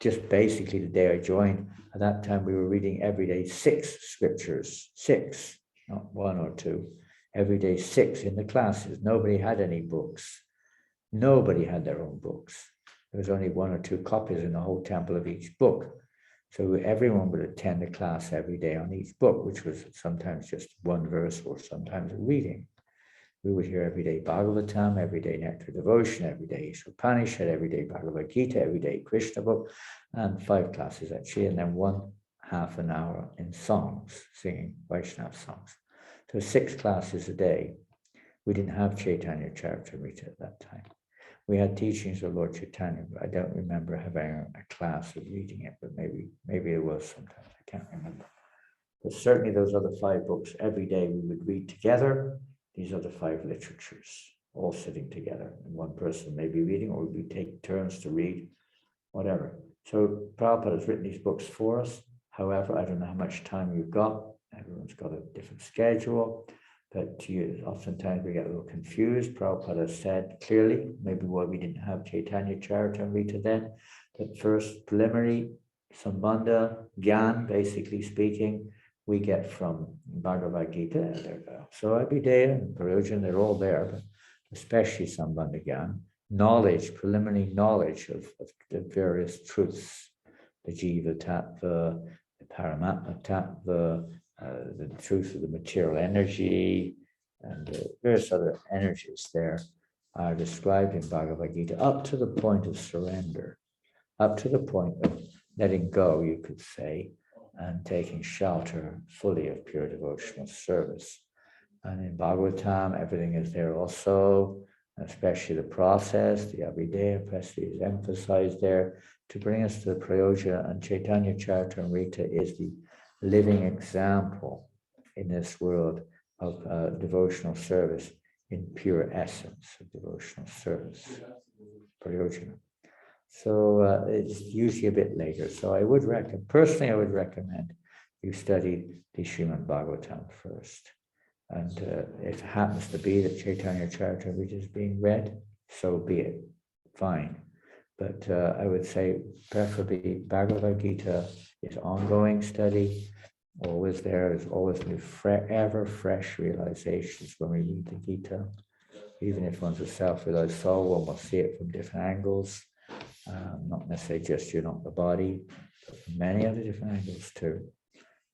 just basically the day I joined, at that time we were reading every day 6 scriptures, 6, not 1 or 2. Every day 6 in the classes. Nobody had any books. Nobody had their own books. There was only 1 or 2 copies in the whole temple of each book. So everyone would attend a class every day on each book, which was sometimes just 1 verse or sometimes a reading. We would hear every day Bhagavatam, every day Nectar Devotion, every day Upanishad, every day Bhagavad Gita, every day Krishna book, and 5 classes actually, and then 1.5 an hour in songs, singing Vaishnava songs. So 6 classes a day. We didn't have Chaitanya Charitamrita at that time. We had teachings of Lord Chaitanya, but I don't remember having a class of reading it, but maybe it was sometimes, I can't remember. But certainly those other 5 books, every day we would read together these other 5 literatures, all sitting together. And one person may be reading, or we take turns to read, whatever. So Prabhupada has written these books for us. However, I don't know how much time you've got. Everyone's got a different schedule. But oftentimes we get a little confused. Prabhupada said clearly, maybe why we didn't have Chaitanya Charitamrita then, that first preliminary, Sambandha, Gyan, basically speaking, we get from Bhagavad Gita. So Abhideya and Prayojan, they're all there, but especially Sambandha Gyan, knowledge, preliminary knowledge of the various truths, the Jiva Tattva, the Paramatma Tattva, the truth of the material energy, and various other energies there are described in Bhagavad Gita up to the point of surrender, up to the point of letting go, you could say, and taking shelter fully of pure devotional service. And in Bhagavatam, everything is there also, especially the process, the Abhideya, especially is emphasized there to bring us to the Prayoja, and Chaitanya Charitamrita is the living example in this world of devotional service in pure essence of devotional service, Prayojana. So it's usually a bit later. So I would recommend, personally, I would recommend you study the Srimad Bhagavatam first. And if it happens to be that Chaitanya Charitamrita is being read, so be it, fine. But I would say preferably Bhagavad Gita is ongoing study, always there, there's always new, ever fresh realizations when we read the Gita. Even if one's a self-realized soul, one will see it from different angles, not necessarily just you're not the body, but from many other different angles too.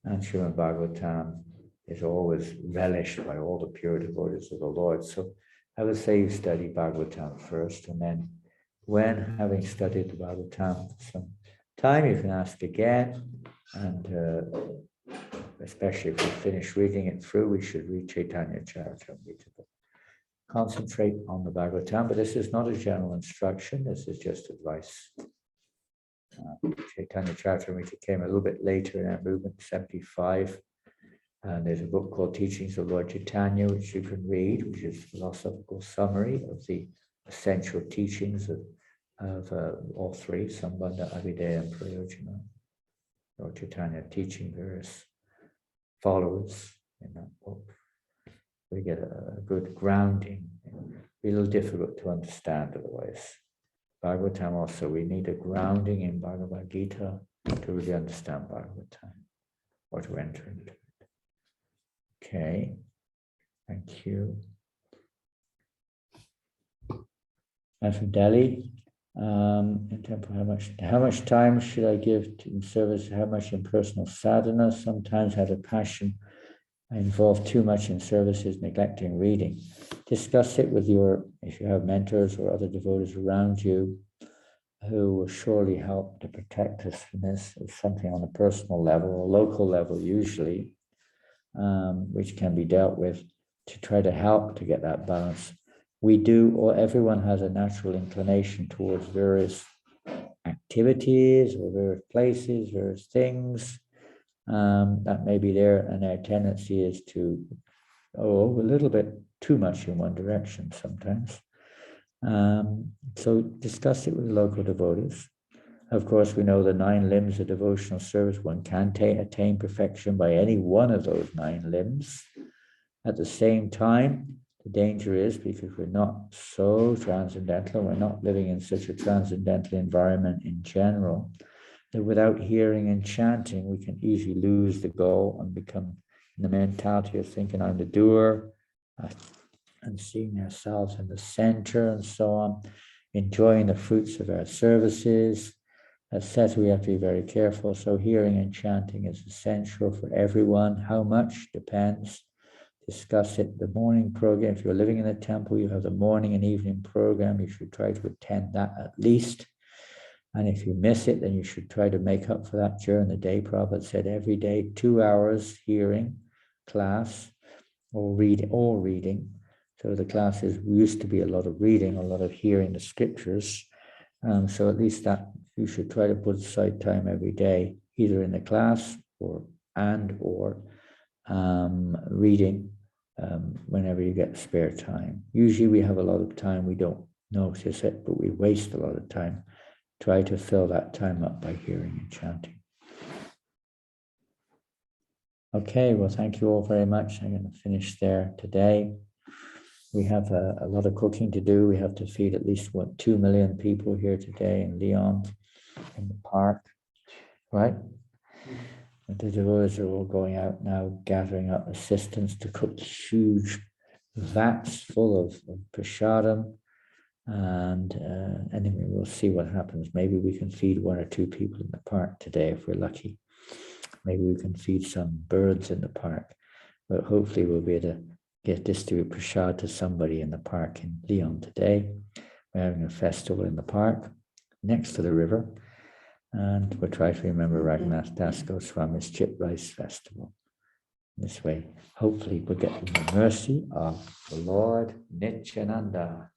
And Srimad Bhagavatam is always relished by all the pure devotees of the Lord. So I would say you study Bhagavatam first, and then when having studied the Bhagavatam for some time, you can ask again, and especially if we finish reading it through, we should read Chaitanya Charitamrita. Concentrate on the Bhagavatam, but this is not a general instruction, this is just advice. Chaitanya Charitamrita came a little bit later in our movement, 75. And there's a book called Teachings of Lord Chaitanya, which you can read, which is a philosophical summary of the essential teachings of all three, Sambandha, Abhidheya, and Prayojana. Lord Chaitanya teaching various followers in that book. We get a good grounding. Be a little difficult to understand otherwise. Bhagavatam also, we need a grounding in Bhagavad Gita to really understand Bhagavatam or to enter into it. Okay, thank you. And from Delhi, in terms of how much time should I give to service, how much in personal sadhana? Sometimes out of passion, I involve too much in services, neglecting reading. Discuss it with if you have mentors or other devotees around you who will surely help to protect us from this. It's something on a personal level or local level usually, which can be dealt with to try to help to get that balance. We do, or everyone has a natural inclination towards various activities or various places, various things that may be there, and our tendency is to a little bit too much in one direction sometimes. So discuss it with local devotees. Of course, we know the 9 limbs of devotional service. One can attain perfection by any one of those 9 limbs. At the same time, the danger is because we're not so transcendental, we're not living in such a transcendental environment in general, that without hearing and chanting, we can easily lose the goal and become in the mentality of thinking I'm the doer and seeing ourselves in the center and so on, enjoying the fruits of our services. As said, we have to be very careful. So hearing and chanting is essential for everyone. How much depends. Discuss it. The morning program, if you're living in a temple, you have the morning and evening program. You should try to attend that at least. And if you miss it, then you should try to make up for that during the day. Prabhupada said every day, 2 hours hearing class or reading. So the classes used to be a lot of reading, a lot of hearing the scriptures. So at least that you should try to put aside time every day, either in the class or reading whenever you get spare time. Usually we have a lot of time, we don't notice it, but we waste a lot of time. Try to fill that time up by hearing and chanting. Okay, well, thank you all very much. I'm going to finish there today. We have a lot of cooking to do. We have to feed at least 2 million people here today in Lyon, in the park, right? And the devotees are all going out now, gathering up assistance to cook huge vats full of prasadam. And anyway, we'll see what happens. Maybe we can feed 1 or 2 people in the park today if we're lucky. Maybe we can feed some birds in the park. But hopefully we'll be able to distribute prasad to somebody in the park in Lyon today. We're having a festival in the park next to the river. And we'll try to remember Raghunath Das Goswami's Chip Rice Festival. This way, hopefully we'll get the mercy of the Lord Nityananda.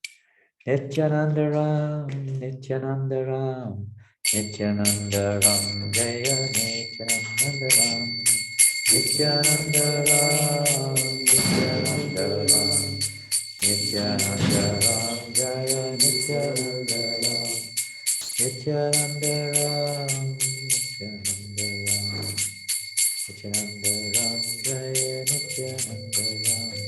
Nityananda Ram, Nityananda Ram, Nityananda Ram, Jaya Nityananda Ram, Nityananda Ram, Nityananda Ram, Nityananda Ram, Jaya Nityananda Ram, Nityananda Ram, Nityananda Ram, Nityananda Ram, Jaya Nityananda Ram.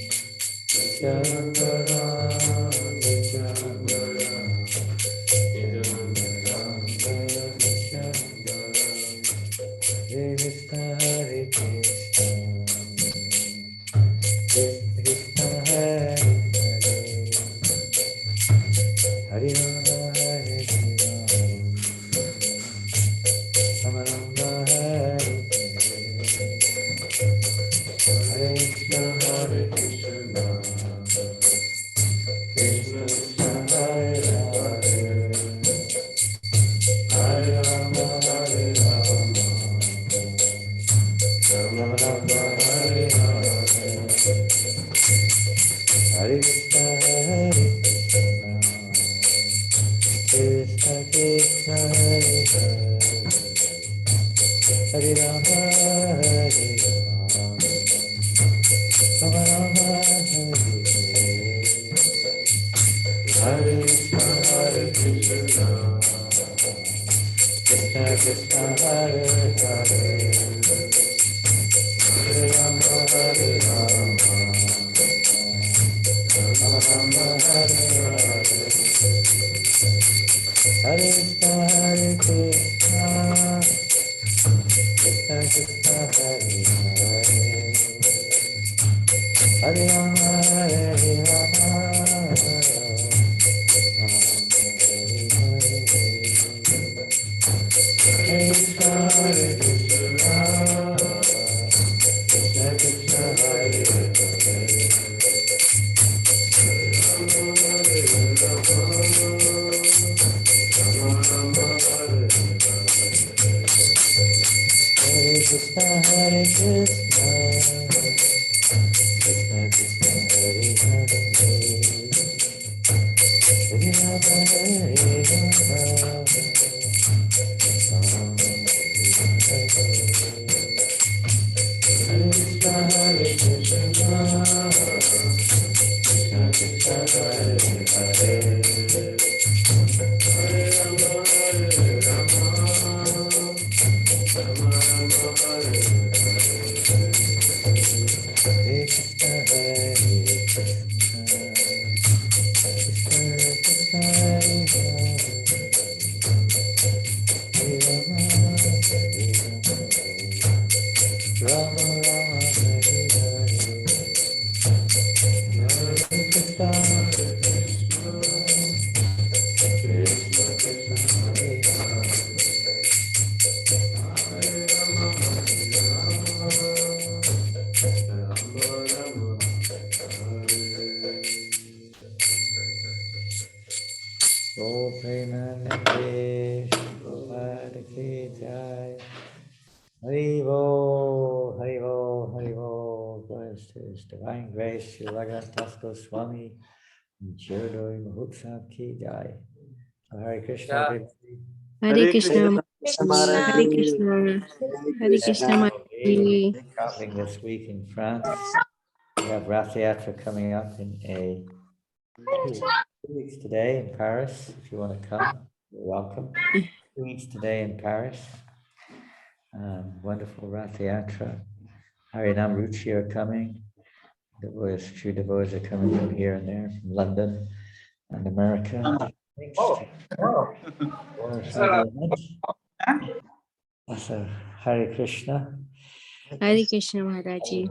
His Divine Grace, Sri Raghunath Goswami, and Chirodoi Mahotsav Ki Jai. So Hare Krishna, everybody. Hare Krishna, Maharaj Hare Ji. Krishna, Hare And Krishna, we'll be Maharaji. traveling this week in France. We have Rath Yatra coming up in 2 weeks today in Paris. If you want to come, you're welcome. 2 weeks today in Paris. Wonderful Rath Yatra. Harinam Ruchi are coming. A few devotees are coming from here and there, from London and America. Thanks. Very much. So, Hare Krishna. Hare Krishna, Maharaji.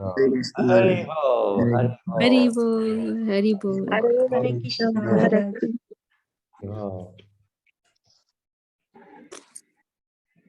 Hare Bo, Hare Hari Bo. Bol, Hari Bol. Hare Krishna Maharaj. Hare Bo.